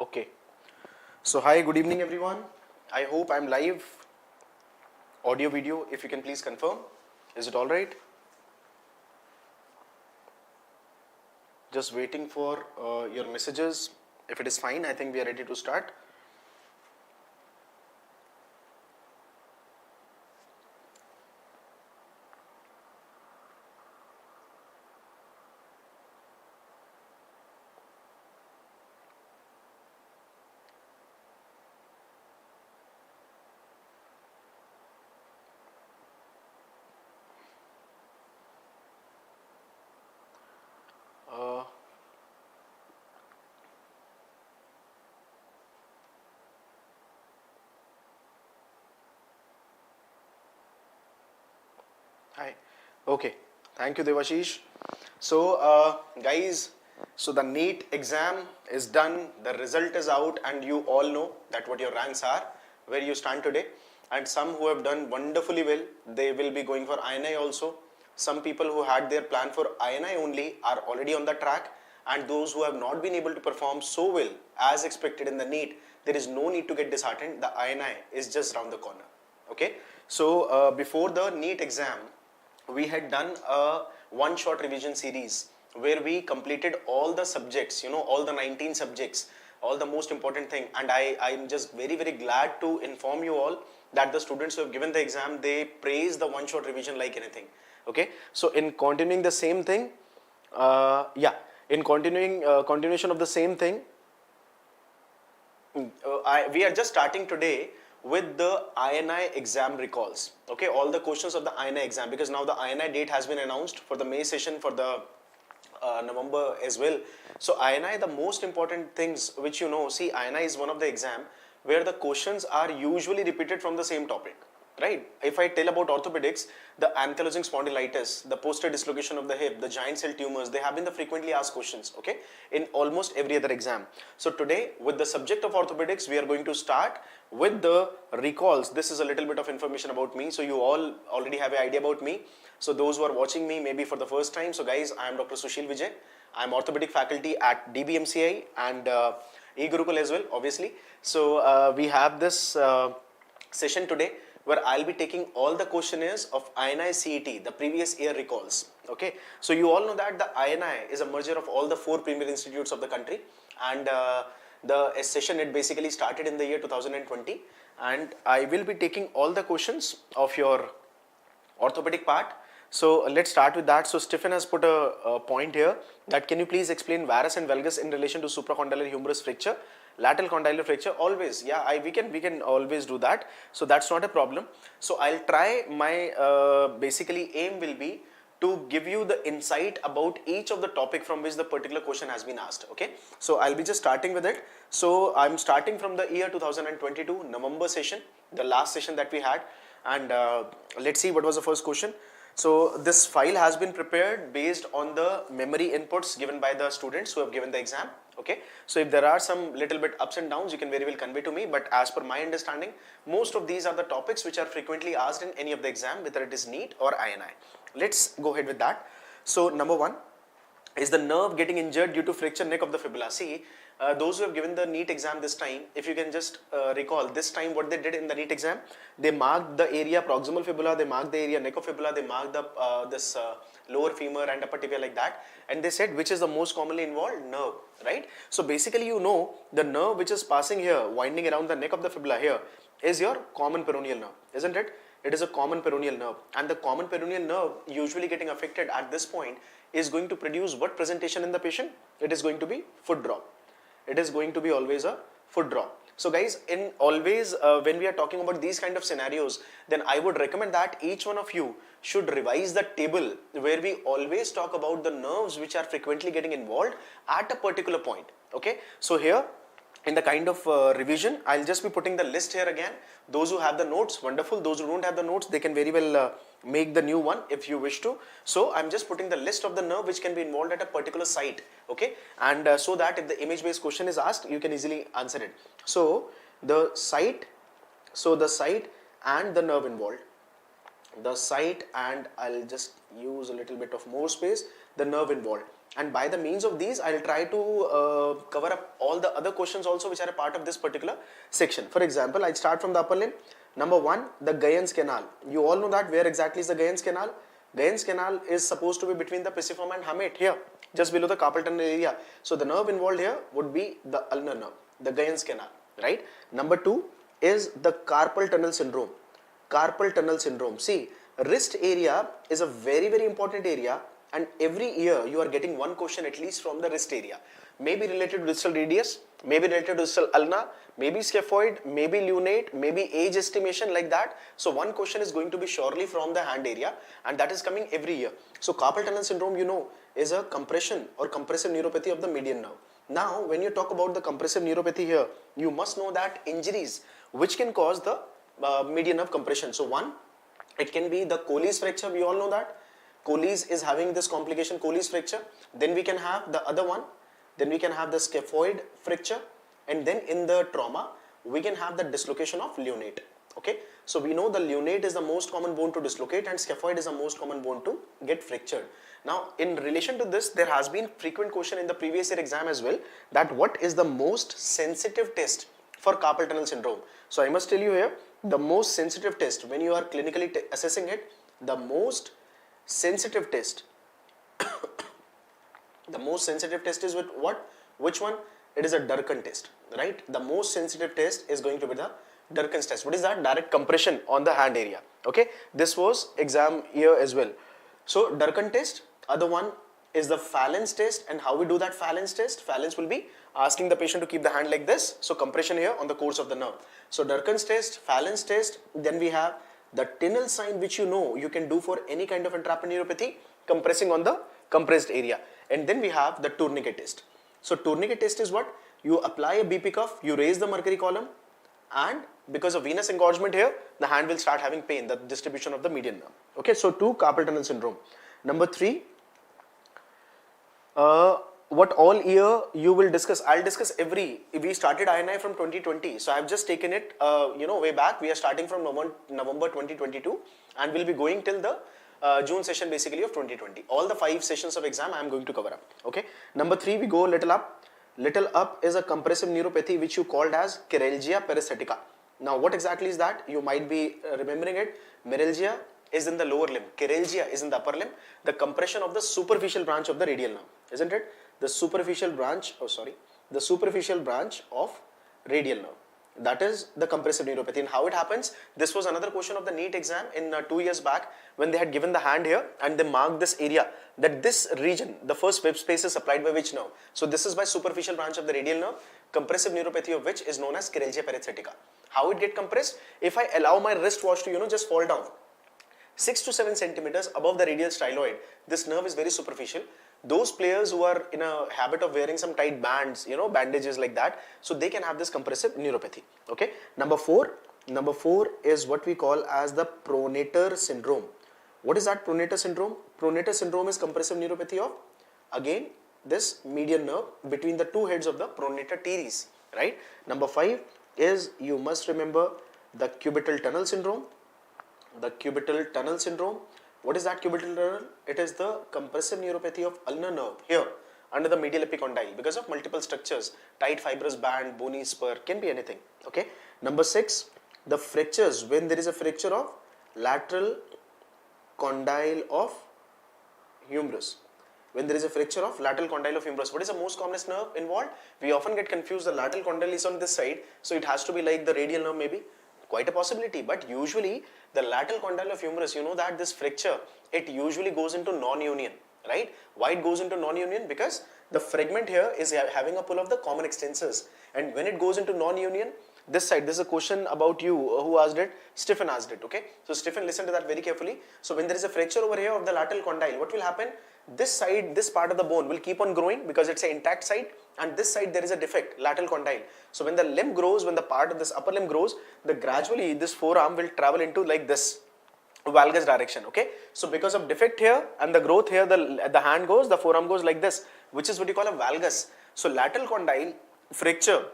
Okay. So hi, good evening everyone. I hope I'm live. Audio, video, if you can please confirm. Is it all right? Just waiting for your messages. If it is fine, I think we are ready to start. Uh, Hi. Okay. Thank you, Devashish. So, guys, so the NEET exam is done, the result is out, and you all know that what your ranks are, where you stand today. And some who have done wonderfully well, they will be going for INI also. Some people who had their plan for INI only are already on the track, and those who have not been able to perform so well as expected in the NEET, there is no need to get disheartened. The INI is just around the corner. Okay. So, before the NEET exam, we had done a one shot revision series where we completed all the subjects, all the 19 subjects, all the most important thing. And I'm just very, very glad to inform you all that the students who have given the exam, they praise the one shot revision like anything. Okay. So in continuing the same thing, in continuation of the same thing, we are just starting today with the INI exam recalls. Okay, all the questions of the INI exam, because now the INI date has been announced for the May session, for the November as well. So INI, the most important things which see, INI is one of the exam where the questions are usually repeated from the same topic. Right? If I tell about orthopedics, the ankylosing spondylitis, the posterior dislocation of the hip, the giant cell tumors, they have been the frequently asked questions, okay, in almost every other exam. So today, with the subject of orthopedics, we are going to start with the recalls. This is a little bit of information about me, so you all already have an idea about me. So those who are watching me maybe for the first time, so guys, I am Dr. Sushil Vijay. I am orthopedic faculty at DBMCI and e-Gurukul as well, obviously. So we have this session today where I'll be taking all the questionnaires of INI CET, the previous year recalls. Okay, so you all know that the INI is a merger of all the 4 premier institutes of the country, and the session, it basically started in the year 2020, and I will be taking all the questions of your orthopedic part. So let's start with that. So Stephen has put a point here that can you please explain varus and valgus in relation to supracondylar humerus fracture, lateral condylar fracture? Always, yeah, we can always do that. So that's not a problem. So I'll try my basically aim will be to give you the insight about each of the topic from which the particular question has been asked. Okay, so I'll be just starting with it. So I'm starting from the year 2022 November session, the last session that we had, and let's see what was the first question. So this file has been prepared based on the memory inputs given by the students who have given the exam. Okay, so if there are some little bit ups and downs, you can very well convey to me, but as per my understanding, most of these are the topics which are frequently asked in any of the exam, whether it is NEET or INI. Let's go ahead with that. So number one, is the nerve getting injured due to fracture neck of the fibula? See, those who have given the NEET exam this time, if you can just recall this time what they did in the NEET exam, they marked the area proximal fibula, they marked the area neck of fibula, they marked the this lower femur and upper tibia like that, and they said which is the most commonly involved nerve, right? So basically the nerve which is passing here, winding around the neck of the fibula here, is your common peroneal nerve, isn't it? It is a common peroneal nerve, and the common peroneal nerve usually getting affected at this point is going to produce what presentation in the patient? It is going to be foot drop. It is going to be always a foot drop. So guys, in always when we are talking about these kind of scenarios, then I would recommend that each one of you should revise the table where we always talk about the nerves which are frequently getting involved at a particular point. Okay, so here in the kind of revision, I'll just be putting the list here again. Those who have the notes, wonderful. Those who don't have the notes, they can very well make the new one if you wish to. So I'm just putting the list of the nerve which can be involved at a particular site. Okay, and so that if the image based question is asked, you can easily answer it. So the site and the nerve involved. The site, and I'll just use a little bit of more space, the nerve involved. and by the means of these I'll try to cover up all the other questions also which are a part of this particular section. For example, I'll start from the upper limb. Number 1, the Guyon's canal. You all know that. Where exactly is the Guyon's canal? Guyon's canal is supposed to be between the pisiform and hamate, here, just below the carpal tunnel area. So the nerve involved here would be the ulnar nerve, the Guyon's canal, right? Number 2 is the carpal tunnel syndrome. Carpal tunnel syndrome. See, wrist area is a very, very important area, and every year you are getting one question at least from the wrist area. Maybe related to distal radius, maybe related to distal ulna, maybe scaphoid, maybe lunate, maybe age estimation, like that. So one question is going to be surely from the hand area, and that is coming every year. So carpal tunnel syndrome, you know, is a compression or compressive neuropathy of the median nerve. Now, when you talk about the compressive neuropathy here, you must know that injuries which can cause the median nerve compression. So one, it can be the Colles fracture. We all know that Colles is having this complication, Colles fracture. Then we can have the other one. Then we can have the scaphoid fracture, and then in the trauma we can have the dislocation of lunate. Okay, so we know the lunate is the most common bone to dislocate, and scaphoid is the most common bone to get fractured. Now, in relation to this, there has been frequent question in the previous year exam as well, that what is the most sensitive test for carpal tunnel syndrome. So I must tell you here, the most sensitive test when you are clinically assessing it, the most sensitive test the most sensitive test is with what? Which one? It is a Durkin test, right? The most sensitive test is going to be the Durkin's test. What is that? Direct compression on the hand area. Okay, this was exam year as well. So Durkin test. Other one is the Phalen's test, and how we do that Phalen's test? Phalen's will be asking the patient to keep the hand like this. So compression here on the course of the nerve. So Durkin's test, Phalen's test. Then we have the Tinel sign, which you know you can do for any kind of entrapment neuropathy, compressing on the compressed area. And then we have the tourniquet test. So tourniquet test is what? You apply a BP cuff, you raise the mercury column, and because of venous engorgement here, the hand will start having pain, the distribution of the median nerve. Okay, so 2, carpal tunnel syndrome. Number 3, what all year you will discuss? I'll discuss we started INI from 2020, so I've just taken it, way back. We are starting from November 2022, and we'll be going till the June session basically of 2020. All the 5 sessions of exam I am going to cover up. Okay. Number 3, we go little up. Little up is a compressive neuropathy which you called as chiralgia paresthetica. Now what exactly is that? You might be remembering it. Meralgia is in the lower limb. Chiralgia is in the upper limb. The compression of the superficial branch of the radial nerve, isn't it? The superficial branch, the superficial branch of radial nerve. That is the compressive neuropathy. And how it happens? This was another question of the NEET exam in 2 years back, when they had given the hand here and they marked this area, that this region, the first web space is supplied by which nerve? So this is by superficial branch of the radial nerve, compressive neuropathy of which is known as chiralgia paresthetica. How it get compressed? If I allow my wrist watch to just fall down 6 to 7 centimeters above the radial styloid, this nerve is very superficial. Those players who are in a habit of wearing some tight bands, bandages like that, so they can have this compressive neuropathy. Okay. Number 4 is what we call as the pronator syndrome. What is that pronator syndrome? Pronator syndrome is compressive neuropathy of, again, this median nerve between the 2 heads of the pronator teres, right? Number 5 is, you must remember, the cubital tunnel syndrome. The cubital tunnel syndrome. What is that cubital tunnel? It is the compressive neuropathy of ulnar nerve here under the medial epicondyle because of multiple structures, tight fibrous band, bony spur, can be anything. Okay. Number 6, the fractures, when there is a fracture of lateral condyle of humerus. When there is a fracture of lateral condyle of humerus, what is the most commonest nerve involved? We often get confused. The lateral condyle is on this side, so it has to be like the radial nerve maybe. Quite a possibility, but usually the lateral condyle of humerus, you know that this fracture, it usually goes into non-union, right? Why it goes into non-union? Because the fragment here is having a pull of the common extensors, and when it goes into non-union, this side, this is a question about you, who asked it? Stephen asked it, okay? So Stephen, listen to that very carefully. So when there is a fracture over here of the lateral condyle, what will happen? This side, this part of the bone will keep on growing because it's an intact side, and this side there is a defect, lateral condyle. So when the limb grows, when the part of this upper limb grows, gradually this forearm will travel into like this valgus direction, okay? So because of defect here and the growth here, the hand goes, the forearm goes like this, which is what you call a valgus. So lateral condyle fracture,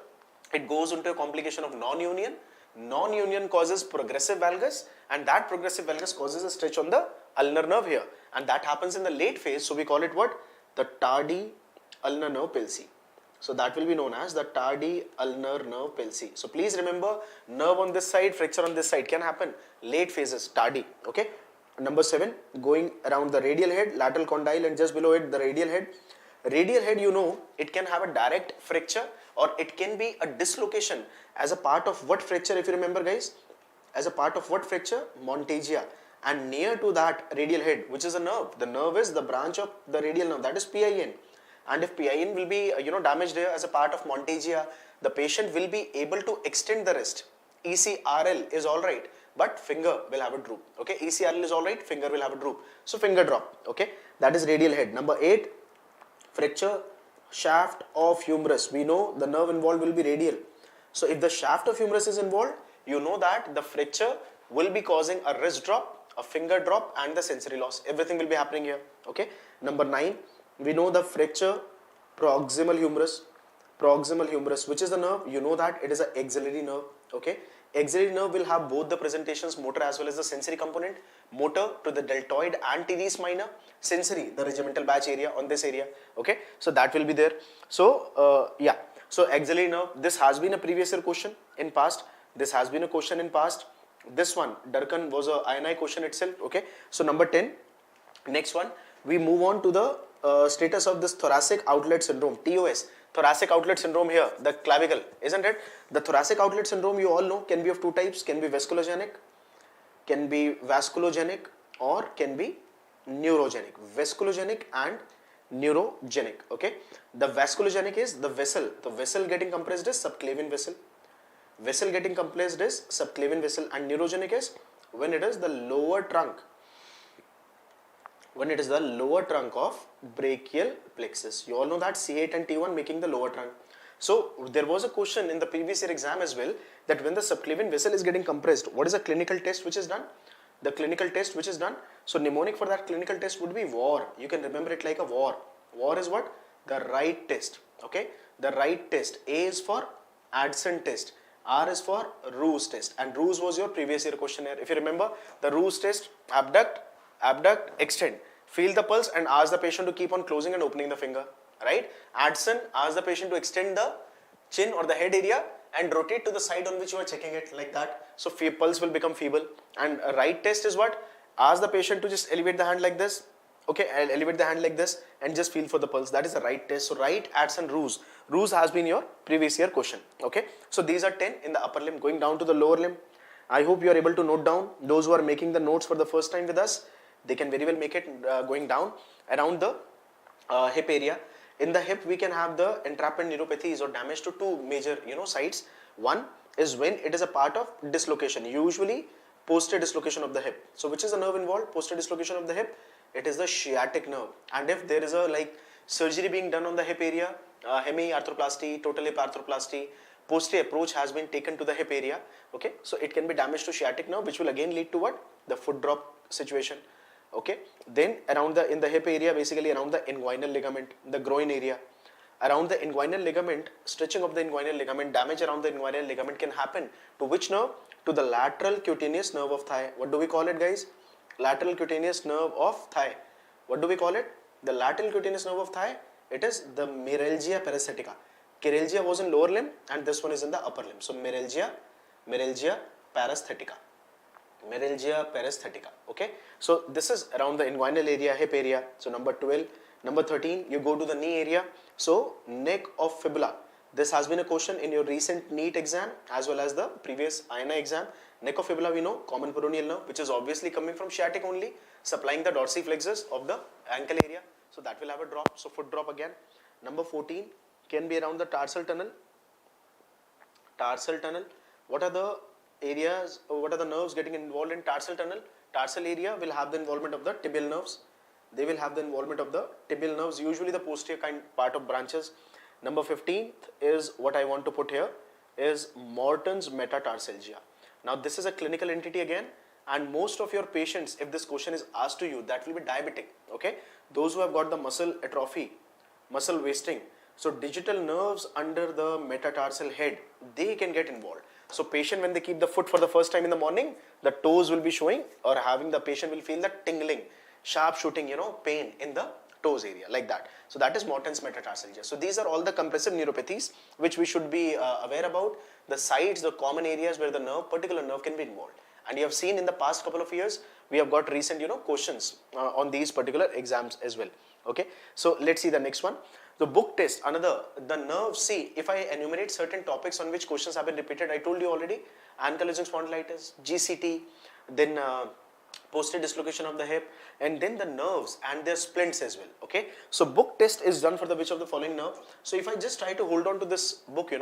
it goes into a complication of non-union. Non-union causes progressive valgus, and that progressive valgus causes a stretch on the ulnar nerve here, and that happens in the late phase. So we call it what? the tardi ulnar nerve palsy. So that will be known as the tardi ulnar nerve palsy. So please remember, nerve on this side, fracture on this side can happen. Late phases, tardi. Okay. Number 7, going around the radial head, lateral condyle, and just below it the radial head. Radial head, you know, it can have a direct fracture or it can be a dislocation as a part of what fracture, if you remember guys? As a part of what fracture? Montagia. And near to that radial head, which is a nerve, the nerve is the branch of the radial nerve, that is PIN. And if PIN will be damaged here as a part of Montagia, the patient will be able to extend the wrist. ECRL is alright, but finger will have a droop. Okay, ECRL is alright, finger will have a droop. So finger drop. Okay, that is radial head. Number 8, fracture shaft of humerus. We know the nerve involved will be radial. So if the shaft of humerus is involved, you know that the fracture will be causing a wrist drop, a finger drop, and the sensory loss. Everything will be happening here. Okay. Number 9, we know the fracture proximal humerus. Proximal humerus, which is the nerve? You know that it is an axillary nerve. Okay. Axillary nerve will have both the presentations, motor as well as the sensory component. Motor to the deltoid and teres minor. Sensory, the regimental batch area on this area. Okay. So that will be there. So yeah. So axillary nerve, this has been a previous year question in past. This has been a question in past. This one, Durkan, was a INI question itself. Okay. So number 10. Next one, we move on to the status of this thoracic outlet syndrome, TOS. Thoracic outlet syndrome here, the clavicle, isn't it? The thoracic outlet syndrome, you all know, can be of two types, can be vasculogenic, or can be neurogenic. Vasculogenic and neurogenic. Okay. The vasculogenic is the vessel getting compressed is subclavian vessel. Vessel getting compressed is subclavian vessel, and neurogenic is when it is the lower trunk. When it is the lower trunk of brachial plexus. You all know that C8 and T1 making the lower trunk. So there was a question in the previous year exam as well, that when the subclavian vessel is getting compressed, what is a clinical test which is done? The clinical test which is done. So mnemonic for that clinical test would be WAR. You can remember it like a WAR. WAR is what? The right test. Okay. The right test. A is for Addison test. R is for Roos test. And Roos was your previous year questionnaire. If you remember, the Roos test, abduct, extend. Feel the pulse and ask the patient to keep on closing and opening the finger. Right? Addison, ask the patient to extend the chin or the head area and rotate to the side on which you are checking it, like that. So pulse will become feeble. And a right test is what? Ask the patient to just elevate the hand like this. Okay, I'll elevate the hand like this and just feel for the pulse. That is the right test. So right, Addison, Roos. Roos has been your previous year question. Okay. So these are 10 in the upper limb. Going down to the lower limb. I hope you are able to note down. Those who are making the notes for the first time with us, they can very well make it going down around the hip area. In the hip, we can have the entrapment neuropathies or damage to two major sites. One is when it is a part of dislocation, usually posterior dislocation of the hip. So which is the nerve involved? Posterior dislocation of the hip. It is the sciatic nerve. And if there is a surgery being done on the hip area, hemi-arthroplasty, total hip arthroplasty, posterior approach has been taken to the hip area. Okay, so it can be damage to sciatic nerve, which will again lead to what? The foot drop situation. Okay, then in the hip area, basically around the inguinal ligament, the groin area. Around the inguinal ligament, stretching of the inguinal ligament, damage around the inguinal ligament can happen to which nerve? To the lateral cutaneous nerve of thigh. What do we call it, guys? Lateral cutaneous nerve of thigh. What do we call it? The lateral cutaneous nerve of thigh. It is the meralgia parasthetica. Chiralgia was in lower limb and this one is in the upper limb. So meralgia parasthetica. Meralgia parasthetica. Okay. So this is around the inguinal area, hip area. So number 12. Number 13, you go to the knee area. So neck of fibula. This has been a question in your recent NEET exam as well as the previous INI exam. Neck of fibula, we know, common peroneal nerve, which is obviously coming from sciatic only, supplying the dorsiflexus of the ankle area. So that will have a drop. So foot drop again. Number 14 can be around the tarsal tunnel. Tarsal tunnel. What are the areas, what are the nerves getting involved in tarsal tunnel? Tarsal area will have the involvement of the tibial nerves. They will have the involvement of the tibial nerves, usually the posterior part of branches. Number 15th is what I want to put here is Morton's metatarsalgia. Now this is a clinical entity again, and most of your patients, if this question is asked to you, that will be diabetic. Okay, those who have got the muscle atrophy, muscle wasting, so digital nerves under the metatarsal head, they can get involved. So patient, when they keep the foot for the first time in the morning, the toes will be showing, or having the patient will feel the tingling, sharp shooting, pain in the toes area, like that. So that is Morton's metatarsal. So these are all the compressive neuropathies which we should be aware about. The sites, the common areas where the nerve, particular nerve can be involved. And you have seen in the past couple of years, we have got recent, questions on these particular exams as well. Okay, so let's see the next one. The book test, another, the nerve. See, if I enumerate certain topics on which questions have been repeated, I told you already, ankylosing spondylitis, GCT, then posterior dislocation of the hip, and then the nerves and their splints as well. Okay, so book test is done for the which of the following nerve. So if I just try to hold on to this book,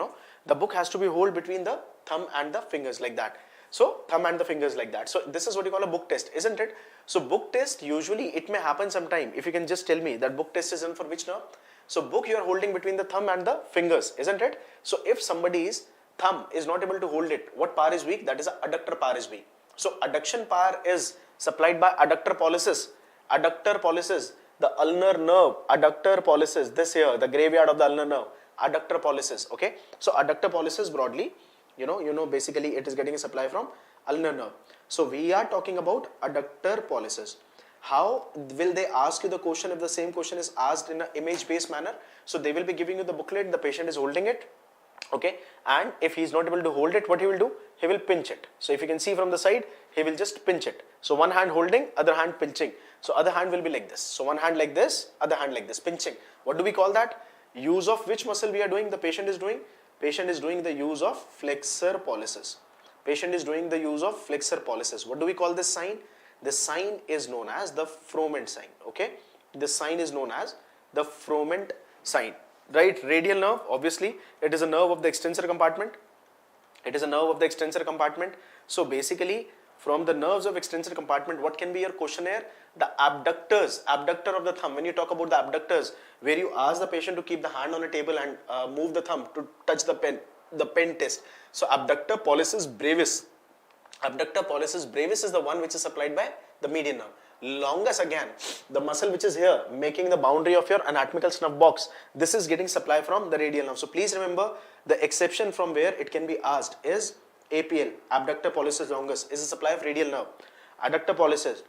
the book has to be held between the thumb and the fingers like that. So thumb and the fingers like that. So this is what you call a book test, isn't it? So book test, usually it may happen sometime. If you can just tell me that book test is done for which nerve? So book you are holding between the thumb and the fingers, isn't it? So if somebody's thumb is not able to hold it, what power is weak? That is a adductor power is weak. So adduction power is supplied by adductor pollicis. Adductor pollicis, the ulnar nerve, adductor pollicis, this here, the graveyard of the ulnar nerve, adductor pollicis. Okay, so adductor pollicis broadly, basically it is getting a supply from ulnar nerve. So we are talking about adductor pollicis. How will they ask you the question if the same question is asked in an image-based manner? So they will be giving you the booklet, the patient is holding it, okay, and if he is not able to hold it, what he will do? He will pinch it. So if you can see from the side, he will just pinch it. So one hand holding, other hand pinching. So other hand will be like this. So one hand like this, other hand like this, pinching. What do we call that? Use of which muscle we are doing? The patient is doing? Patient is doing the use of flexor pollicis. Patient is doing the use of flexor pollicis. What do we call this sign? This sign is known as the Froment sign. Okay, this sign is known as the Froment sign. Right, radial nerve, obviously it is a nerve of the extensor compartment. It is a nerve of the extensor compartment. So basically, from the nerves of extensor compartment, what can be your questionnaire? The abductors, abductor of the thumb. When you talk about the abductors, where you ask the patient to keep the hand on a table and move the thumb to touch the pen test. So abductor pollicis brevis. Abductor pollicis brevis is the one which is supplied by the median nerve. Longus, again, the muscle which is here making the boundary of your anatomical snuff box, this is getting supply from the radial nerve. So please remember, the exception from where it can be asked is APL, abductor pollicis longus, is a supply of radial nerve. Adductor pollicis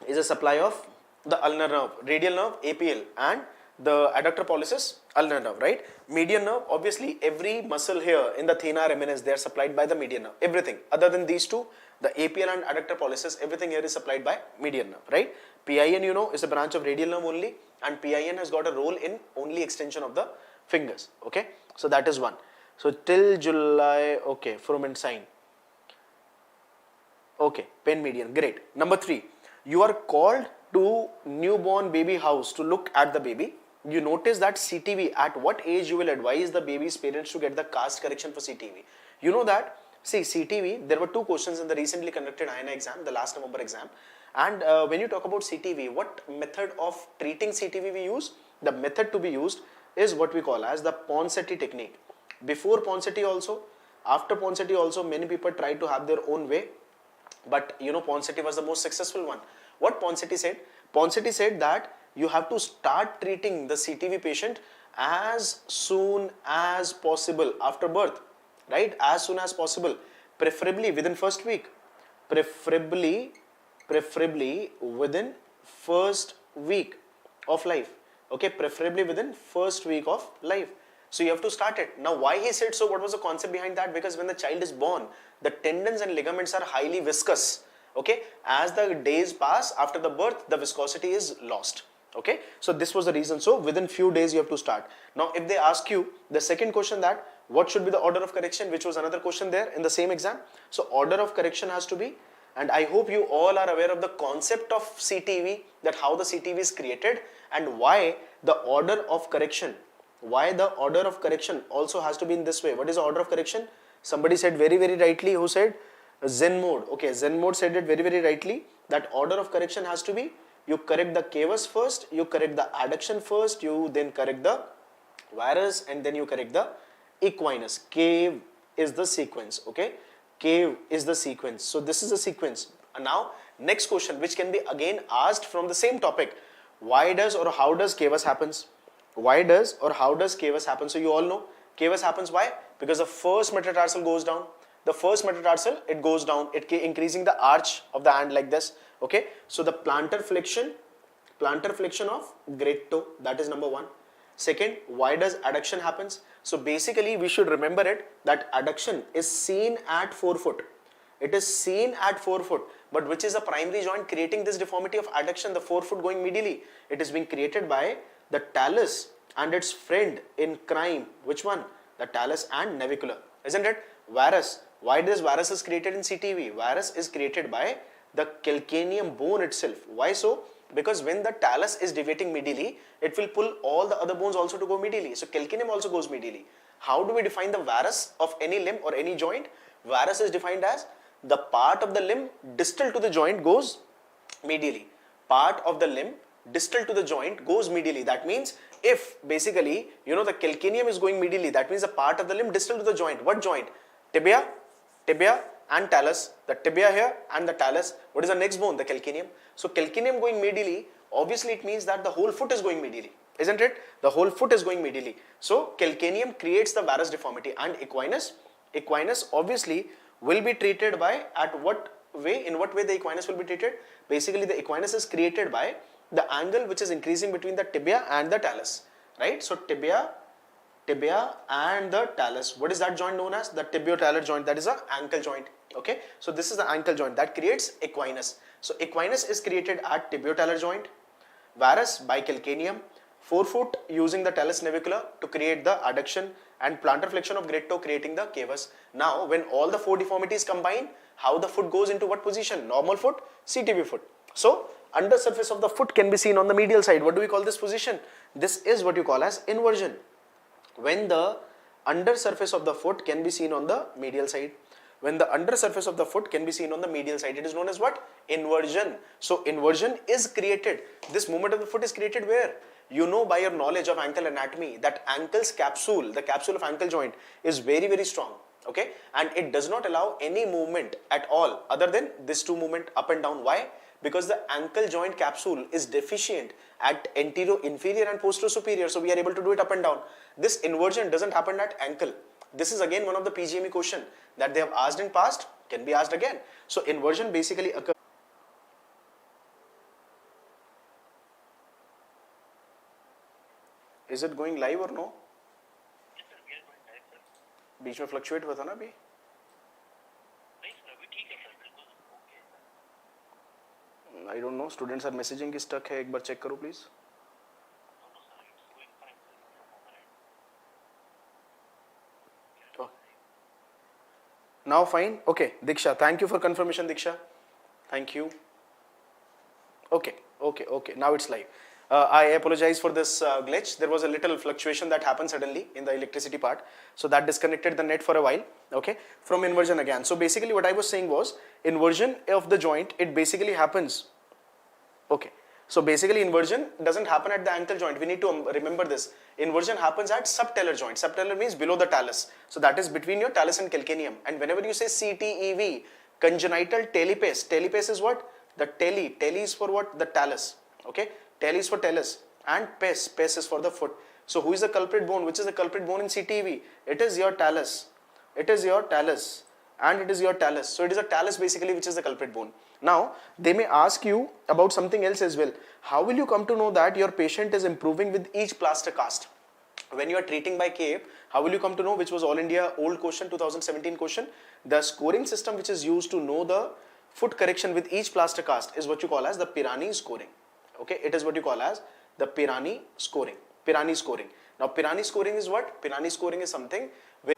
is a supply of the ulnar nerve, radial nerve, APL, and the adductor pollicis, ulnar nerve, right? Median nerve, obviously every muscle here in the thenar eminence, they are supplied by the median nerve. Everything other than these two, the APL and adductor pollicis, everything here is supplied by median nerve, right? PIN, is a branch of radial nerve only, and PIN has got a role in only extension of the fingers. Okay, so that is one. So till July, okay, Froment sign. Okay, pen median, great. Number 3, you are called to newborn baby house to look at the baby. You notice that CTV, at what age you will advise the baby's parents to get the cast correction for CTV? You know that, see, CTV, there were 2 questions in the recently conducted INI exam, the last November exam. And when you talk about CTV, what method of treating CTV we use? The method to be used is what we call as the Ponseti technique. Before Ponseti also, after Ponseti also, many people try to have their own way. But Ponseti was the most successful one. What Ponseti said? Ponseti said that you have to start treating the CTV patient as soon as possible after birth, right? As soon as possible, preferably within first week, preferably within first week of life. Okay, preferably within first week of life. So you have to start it. Now why he said so, what was the concept behind that? Because when the child is born, the tendons and ligaments are highly viscous. Okay, as the days pass after the birth, the viscosity is lost. Okay, so this was the reason. So within few days you have to start. Now if they ask you the second question, that what should be the order of correction, which was another question there in the same exam. So order of correction has to be, and I hope you all are aware of the concept of CTV, that how the CTV is created and why the order of correction, also has to be in this way. What is the order of correction? Somebody said very, very rightly, who said? Zen mode. Okay, Zen mode said it very, very rightly, that order of correction has to be, you correct the cavus first, you correct the adduction first, you then correct the varus, and then you correct the equinus. Cave is the sequence. Okay, cave is the sequence. So this is the sequence. And now next question, which can be again asked from the same topic: why does or how does cavus happens? Why does or how does cavus happen? So you all know cavus happens why? Because the first metatarsal goes down. The first metatarsal, it goes down, it increasing the arch of the hand like this. Okay, so the plantar flexion plantar flexion of great toe, that is number one. Second, why does adduction happens? So basically we should remember it that adduction is seen at forefoot. It is seen at forefoot, but which is a primary joint creating this deformity of adduction, the forefoot going medially? It is being created by the talus and its friend in crime. Which one? The talus and navicular, isn't it? Varus. Why this varus is created in CTV? Varus is created by the calcaneum bone itself. Why so? Because when the talus is deviating medially, it will pull all the other bones also to go medially. So calcaneum also goes medially. How do we define the varus of any limb or any joint? Varus is defined as the part of the limb distal to the joint goes medially. Part of the limb distal to the joint goes medially. That means if basically, the calcaneum is going medially, that means the part of the limb distal to the joint. What joint? Tibia and talus. The tibia here and the talus. What is the next bone? The calcaneum. So calcaneum going medially, obviously it means that the whole foot is going medially, isn't it? The whole foot is going medially. So calcaneum creates the varus deformity, and equinus obviously will be treated by in what way the equinus will be treated? Basically the equinus is created by the angle which is increasing between the tibia and the talus, right? So tibia and the talus. What is that joint known as? The tibiotalar joint. That is an ankle joint. Okay, so this is the ankle joint that creates equinus. So equinus is created at tibiotalar joint, varus by calcaneum, forefoot using the talus navicular to create the adduction, and plantar flexion of great toe creating the cavus. Now when all the four deformities combine, how the foot goes into what position? Normal foot, CTV foot. So under surface of the foot can be seen on the medial side. What do we call this position? This is what you call as inversion. When the under surface of the foot can be seen on the medial side. When the under surface of the foot can be seen on the medial side, it is known as what? Inversion. So inversion is created. This movement of the foot is created where? You know by your knowledge of ankle anatomy that ankle's capsule, the capsule of ankle joint is very, very strong. Okay, and it does not allow any movement at all other than this two movement up and down. Why? Because the ankle joint capsule is deficient at anterior, inferior and posterior superior. So we are able to do it up and down. This inversion doesn't happen at ankle. This is again one of the PGME question that they have asked in past, can be asked again. So inversion basically occurs. Is it going live or no? बीच में fluctuate हुआ था ना अभी? I don't know. Students are messaging कि stuck है. एक बार check करो please. Oh. Now fine. Okay, Diksha. Thank you for confirmation, Diksha. Thank you. Okay. Now it's live. I apologize for this glitch. There was a little fluctuation that happened suddenly in the electricity part. So that disconnected the net for a while. Okay. From inversion again. So basically what I was saying was inversion of the joint, it basically happens. Okay. So basically inversion doesn't happen at the ankle joint. We need to remember this. Inversion happens at subtalar joint. Subtalar means below the talus. So that is between your talus and calcaneum. And whenever you say CTEV, congenital talipace. Talipace is what? The tele. Tele is for what? The talus. Okay. Tele is for talus and pes. Pes is for the foot. So who is the culprit bone? Which is the culprit bone in CTEV? It is your talus. It is your talus. And it is your talus. So it is a talus basically which is the culprit bone. Now they may ask you about something else as well. How will you come to know that your patient is improving with each plaster cast? When you are treating by CAPE, how will you come to know, which was All India old question, 2017 question? The scoring system which is used to know the foot correction with each plaster cast is what you call as the Pirani scoring. Okay, it is what you call as the Pirani scoring. Pirani scoring. Now Pirani scoring is what? Pirani scoring is something which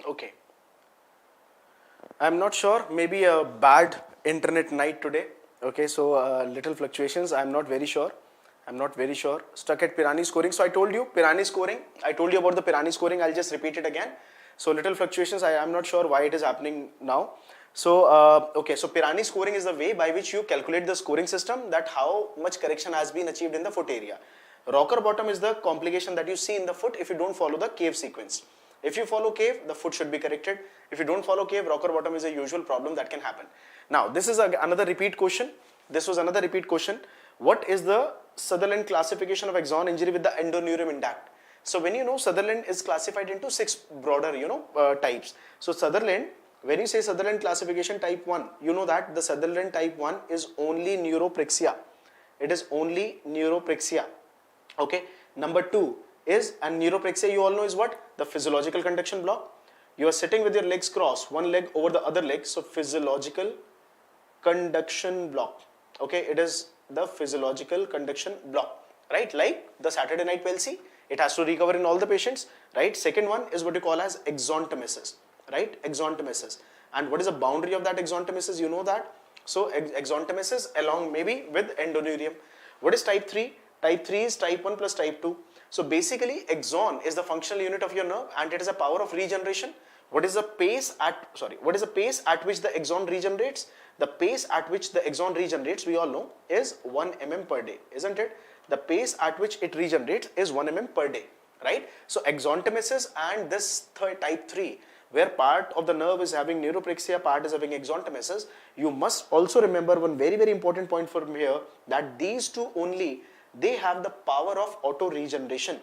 okay. I'm not sure, maybe a bad internet night today. Okay, so little fluctuations. I'm not very sure. Stuck at Pirani scoring. So I told you Pirani scoring. I told you about the Pirani scoring. I'll just repeat it again. So little fluctuations. I am not sure why it is happening now. So okay, so Pirani scoring is the way by which you calculate the scoring system, that how much correction has been achieved in the foot area. Rocker bottom is the complication that you see in the foot if you don't follow the CAPE sequence. If you follow cave, the foot should be corrected. If you don't follow cave, rocker bottom is a usual problem that can happen. Now, this is another repeat question. This was another repeat question. What is the Sutherland classification of axon injury with the endoneurium intact? So when you know Sutherland is classified into 6 broader, types. So Sutherland, when you say Sutherland classification type 1, you know that the Sutherland type 1 is only neuropraxia. It is only neuropraxia. Okay. Number 2 is, and neuropraxia you all know is what? The physiological conduction block. You are sitting with your legs crossed, one leg over the other leg. So physiological conduction block. Okay. It is the physiological conduction block, right? Like the Saturday night palsy. It has to recover in all the patients, right? Second one is what you call as exontemesis, right? Exontemesis. And what is the boundary of that exontemesis? You know that. So exontemesis along maybe with endoneurium. What is type 3? Type 3 is type 1 plus type 2. So basically axon is the functional unit of your nerve and it is a power of regeneration. What is the pace at which the axon regenerates? The pace at which the axon regenerates, we all know, is 1 mm per day, isn't it? The pace at which it regenerates is 1 mm per day, right? So exontemesis and this type 3, where part of the nerve is having neuropraxia, part is having exontemesis, you must also remember one very, very important point from here, that these two only, they have the power of auto regeneration.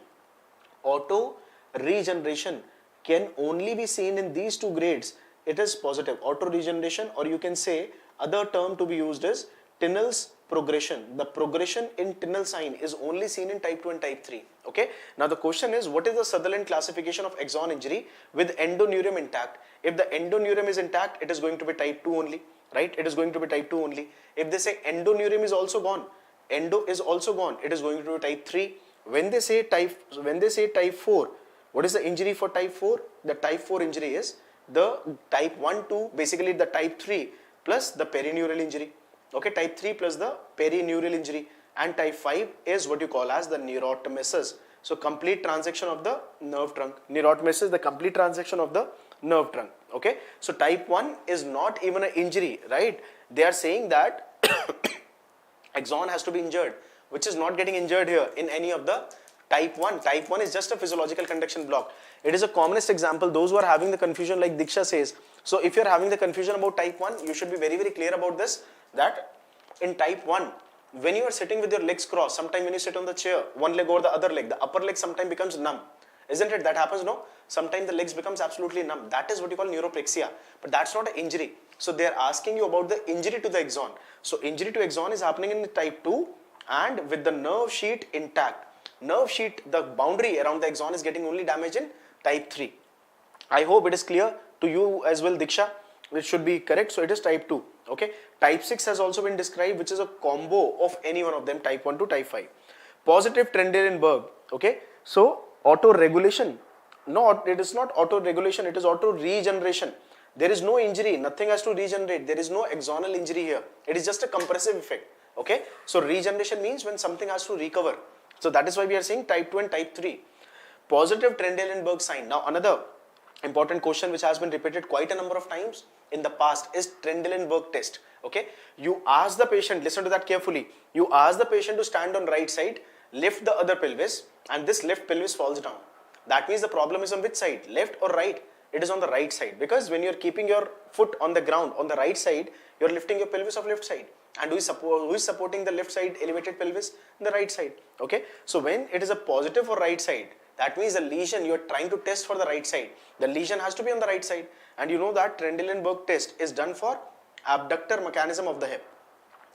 Auto regeneration can only be seen in these two grades. It is positive auto regeneration, or you can say other term to be used is Tinel's progression. The progression in Tinel sign is only seen in type 2 and type 3. Okay. Now the question is, what is the Sutherland classification of axon injury with endoneurium intact? If the endoneurium is intact, it is going to be type 2 only, right? It is going to be type 2 only. If they say endoneurium is also gone, endo is also gone, it is going to be type 3. When they say type 4, what is the injury for type 4? The type 4 injury is the type 1, 2, basically the type 3 plus the perineural injury. Okay, type 3 plus the perineural injury, and type 5 is what you call as the neurotomesis. So complete transaction of the nerve trunk. Neurotomesis, the complete transaction of the nerve trunk. Okay, so type 1 is not even an injury, right? They are saying that axon has to be injured, which is not getting injured here in any of the type 1. Type 1 is just a physiological conduction block. It is a commonest example. Those who are having the confusion, like Diksha says. So if you are having the confusion about type 1, you should be very, very clear about this, that in type 1, when you are sitting with your legs crossed, sometimes when you sit on the chair, one leg over the other leg, the upper leg sometimes becomes numb. Isn't it? That happens, no? Sometimes the legs becomes absolutely numb. That is what you call neuropraxia. But that's not an injury. So they are asking you about the injury to the axon. So injury to axon is happening in type 2 and with the nerve sheet intact. Nerve sheet, the boundary around the axon is getting only damage in type 3. I hope it is clear to you as well, Diksha. It should be correct. So it is type 2. Okay. Type 6 has also been described, which is a combo of any one of them, type 1 to type 5. Positive Trendelenburg. Okay. So auto-regulation. No, it is not auto-regulation. It is auto-regeneration. There is no injury. Nothing has to regenerate. There is no axonal injury here. It is just a compressive effect. Okay. So regeneration means when something has to recover. So that is why we are saying type 2 and type 3. Positive Trendelenburg sign. Now another important question which has been repeated quite a number of times in the past is Trendelenburg test. Okay. You ask the patient, listen to that carefully. You ask the patient to stand on right side, lift the other pelvis, and this left pelvis falls down. That means the problem is on which side? Left or right? It is on the right side, because when you are keeping your foot on the ground on the right side, you are lifting your pelvis of left side. And who is supporting the left side elevated pelvis? The right side. Okay. So when it is a positive for right side, that means the lesion you are trying to test for the right side. The lesion has to be on the right side. And you know that Trendelenburg test is done for abductor mechanism of the hip.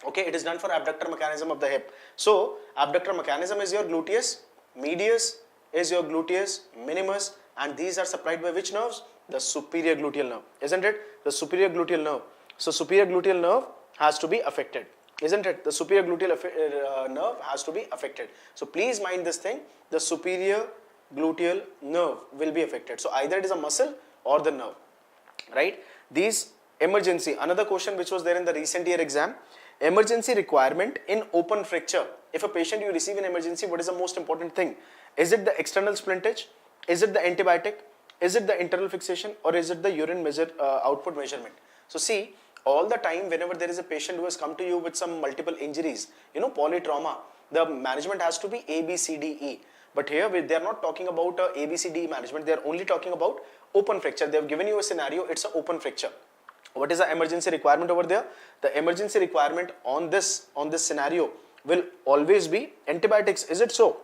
Okay, it is done for abductor mechanism of the hip. So abductor mechanism is your gluteus, medius is your gluteus minimus, and these are supplied by which nerves? The superior gluteal nerve, isn't it? The superior gluteal nerve. So superior gluteal nerve has to be affected, isn't it? The superior gluteal nerve has to be affected. So please mind this thing, the superior gluteal nerve will be affected. So either it is a muscle or the nerve, right? These emergency, another question which was there in the recent year exam, emergency requirement in open fracture. If a patient you receive in emergency, what is the most important thing? Is it the external splintage? Is it the antibiotic? Is it the internal fixation, or is it the urine output measurement? So see, all the time whenever there is a patient who has come to you with some multiple injuries, polytrauma, the management has to be A, B, C, D, E. But here they are not talking about ABCD management. They are only talking about open fracture. They have given you a scenario. It's an open fracture. What is the emergency requirement over there? The emergency requirement on this scenario will always be antibiotics. Is it so?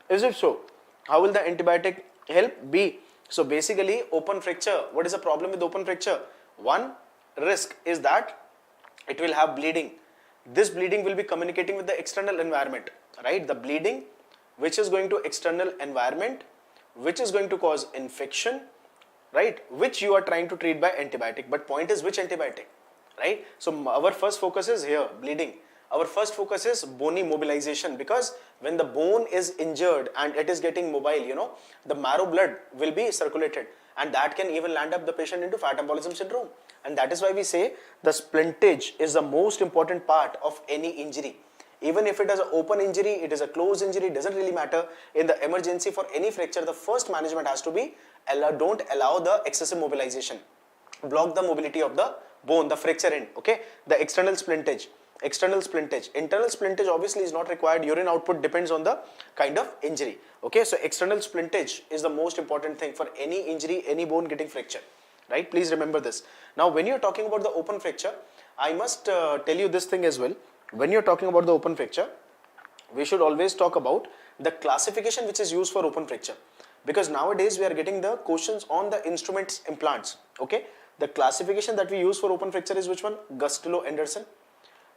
Is it so? How will the antibiotic help? Be. So basically open fracture. What is the problem with open fracture? One risk is that it will have bleeding. This bleeding will be communicating with the external environment, right? The bleeding which is going to external environment, which is going to cause infection, right? Which you are trying to treat by antibiotic. But point is which antibiotic, right? So our first focus is here, bleeding. Our first focus is bony mobilization, because when the bone is injured and it is getting mobile, the marrow blood will be circulated, and that can even land up the patient into fat embolism syndrome. And that is why we say the splintage is the most important part of any injury. Even if it is an open injury, it is a closed injury, it doesn't really matter. In the emergency for any fracture, the first management has to be don't allow the excessive mobilization. Block the mobility of the bone, the fracture end, okay? The external splintage. External splintage. Internal splintage obviously is not required. Urine output depends on the kind of injury. Okay, so external splintage is the most important thing for any injury, any bone getting fractured. Right? Please remember this. Now, when you're talking about the open fracture, I must tell you this thing as well. When you're talking about the open fracture, we should always talk about the classification which is used for open fracture. Because nowadays we are getting the questions on the instruments implants. Okay, the classification that we use for open fracture is which one? Gustello-Anderson.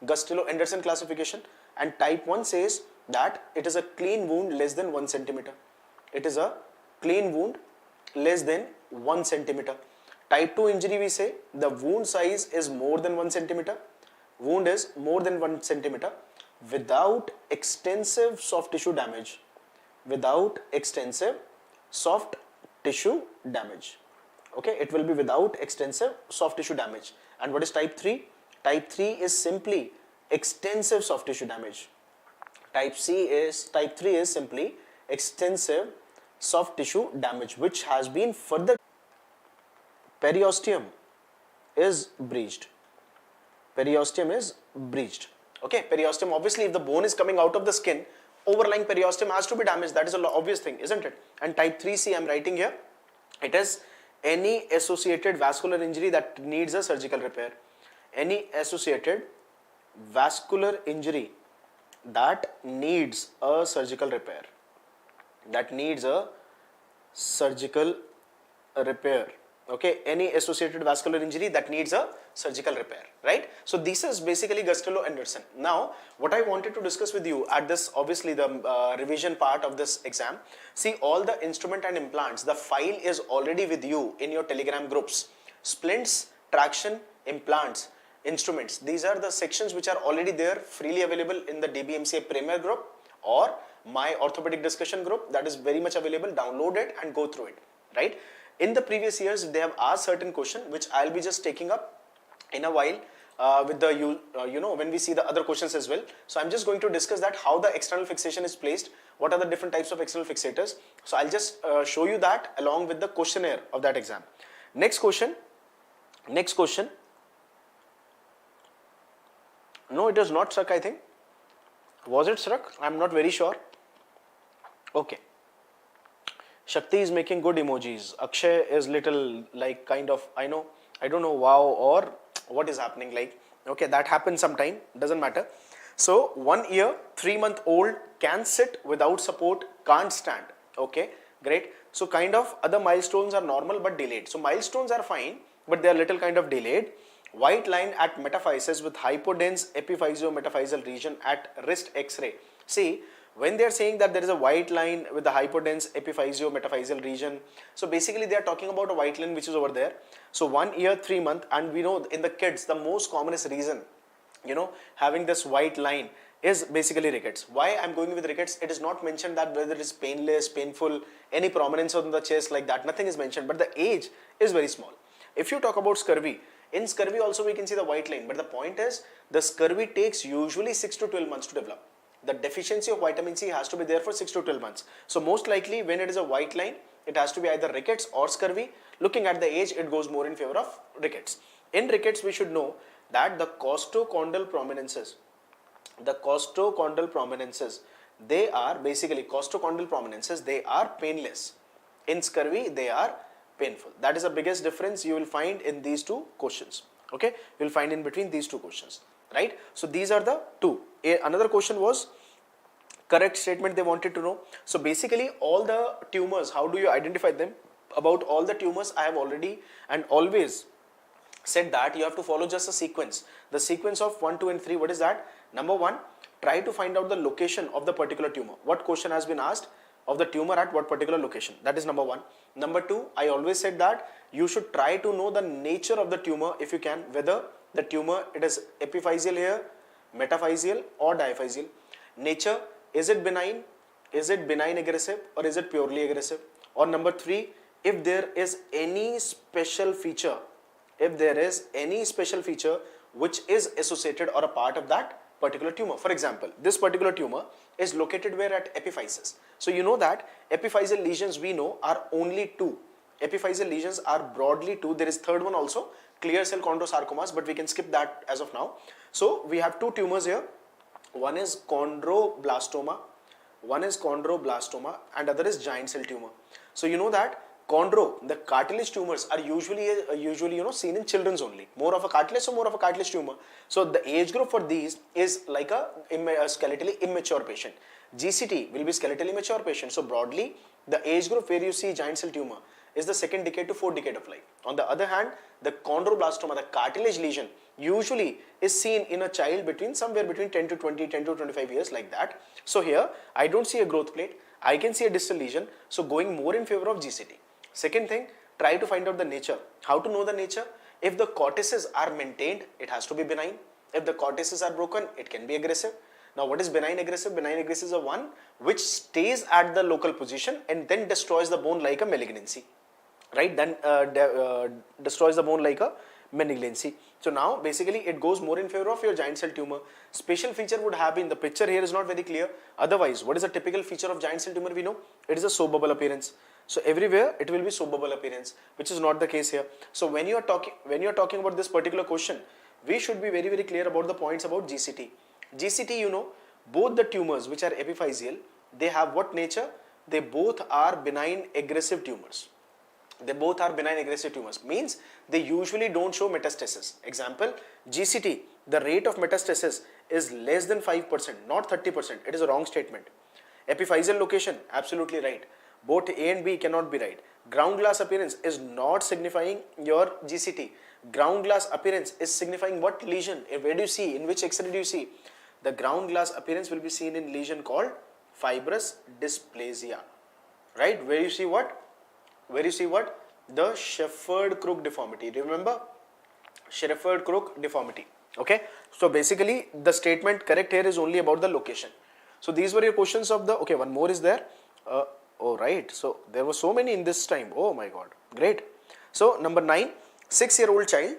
Gustello-Anderson classification. And type 1 says that it is a clean wound less than 1 centimeter. It is a clean wound less than 1 centimeter. Type 2 injury, we say the wound size is more than 1 centimeter. Wound is more than 1 centimeter without extensive soft tissue damage. Without extensive soft tissue damage. Okay, it will be without extensive soft tissue damage. And what is type 3? Type 3 is simply extensive soft tissue damage. Type 3 is simply extensive soft tissue damage, which has been further. Periosteum is breached. Periosteum is breached. Okay, periosteum, obviously if the bone is coming out of the skin, overlying periosteum has to be damaged. That is an obvious thing, isn't it? And type 3C, I'm writing here, it is any associated vascular injury that needs a surgical repair. Any associated vascular injury that needs a surgical repair. That needs a surgical repair. Okay, any associated vascular injury that needs a surgical repair, right? So this is basically Gustello-Anderson. Now, what I wanted to discuss with you at this, obviously the revision part of this exam, see all the instrument and implants, the file is already with you in your Telegram groups. Splints, traction, implants, instruments. These are the sections which are already there, freely available in the DBMCI Premier group or my orthopedic discussion group. That is very much available. Download it and go through it, right? In the previous years, they have asked certain question which I'll be just taking up in a while with the when we see the other questions as well. So I'm just going to discuss that how the external fixation is placed, what are the different types of external fixators. So I'll just show you that along with the questionnaire of that exam. Next question. No, it is not struck, I think. Was it struck? I'm not very sure. Okay. Shakti is making good emojis. Akshay is little like kind of, I don't know, wow, or what is happening, like, okay, that happens sometime, doesn't matter. So 1 year, 3-month-old can sit without support, can't stand. Okay, great. So kind of other milestones are normal but delayed. So milestones are fine, but they are little kind of delayed. White line at metaphysis with hypodense epiphysiometaphyseal region at wrist X-ray. See, when they are saying that there is a white line with the hypodense epiphysiometaphyseal region, so basically they are talking about a white line which is over there. So 1 year, 3 months, and we know in the kids the most commonest reason, having this white line is basically rickets. Why I'm going with rickets? It is not mentioned that whether it is painless, painful, any prominence on the chest like that, nothing is mentioned, but the age is very small. If you talk about scurvy, in scurvy also we can see the white line, but the point is the scurvy takes usually 6 to 12 months to develop. The deficiency of vitamin C has to be there for 6 to 12 months. So most likely when it is a white line, it has to be either rickets or scurvy. Looking at the age, it goes more in favor of rickets. In rickets, we should know that the costochondral prominences, they are basically costochondral prominences, they are painless. In scurvy, they are painful. That is the biggest difference you will find in these two questions. Okay, you will find in between these two questions, right? So these are the two. Another question was correct statement they wanted to know. So basically all the tumors, how do you identify them? About all the tumors, I have already and always said that you have to follow just a sequence. The sequence of 1, 2 and 3, what is that? Number 1, try to find out the location of the particular tumor. What question has been asked? Of the tumor at what particular location? That is number 1. Number 2, I always said that you should try to know the nature of the tumor if you can, whether the tumor, it is epiphyseal here, metaphyseal or diaphyseal. Nature, is it benign? Is it benign aggressive or is it purely aggressive? Or number 3, if there is any special feature, which is associated or a part of that particular tumor. For example, this particular tumor is located where? At epiphysis. So you know that epiphyseal lesions we know are only 2. Epiphyseal lesions are broadly 2. There is third one also, clear cell chondrosarcomas, but we can skip that as of now. So we have 2 tumors here. One is chondroblastoma and other is giant cell tumor. So you know that the cartilage tumors are usually seen in children's only. More of a cartilage tumor. So the age group for these is like a skeletally immature patient. GCT will be skeletally mature patient. So broadly, the age group where you see giant cell tumor is the 2nd decade to 4th decade of life. On the other hand, the chondroblastoma, the cartilage lesion, usually is seen in a child somewhere between 10 to 20, 10 to 25 years, like that. So here, I don't see a growth plate. I can see a distal lesion. So going more in favor of GCT. Second thing, try to find out the nature. How to know the nature? If the cortices are maintained, it has to be benign. If the cortices are broken, it can be aggressive. Now what is benign aggressive? Benign aggressive is the one which stays at the local position and then destroys the bone like a malignancy. Right? Then destroys the bone like a malignancy. So now basically it goes more in favor of your giant cell tumor. Special feature would have been, the picture here is not very clear. Otherwise, what is a typical feature of giant cell tumor? We know it is a soap bubble appearance. So everywhere it will be soap bubble appearance, which is not the case here. So when you are talking about this particular question, we should be very, very clear about the points about GCT. GCT, you know, both the tumors which are epiphyseal, they have what nature? They both are benign aggressive tumors. Means they usually don't show metastasis. Example, GCT, the rate of metastasis is less than 5%, not 30%. It is a wrong statement. Epiphyseal location, absolutely right. Both A and B cannot be right. Ground glass appearance is not signifying your GCT. Ground glass appearance is signifying what lesion? Where do you see? In which X-ray do you see? The ground glass appearance will be seen in lesion called fibrous dysplasia. Right? Where you see what? The Shepherd-Crook deformity. Remember? Shepherd-Crook deformity. Okay? So basically the statement correct here is only about the location. So these were your questions of the, okay, one more is there. Oh, right. So there were so many in this time. Oh my God. Great. So number 9, 6-year-old child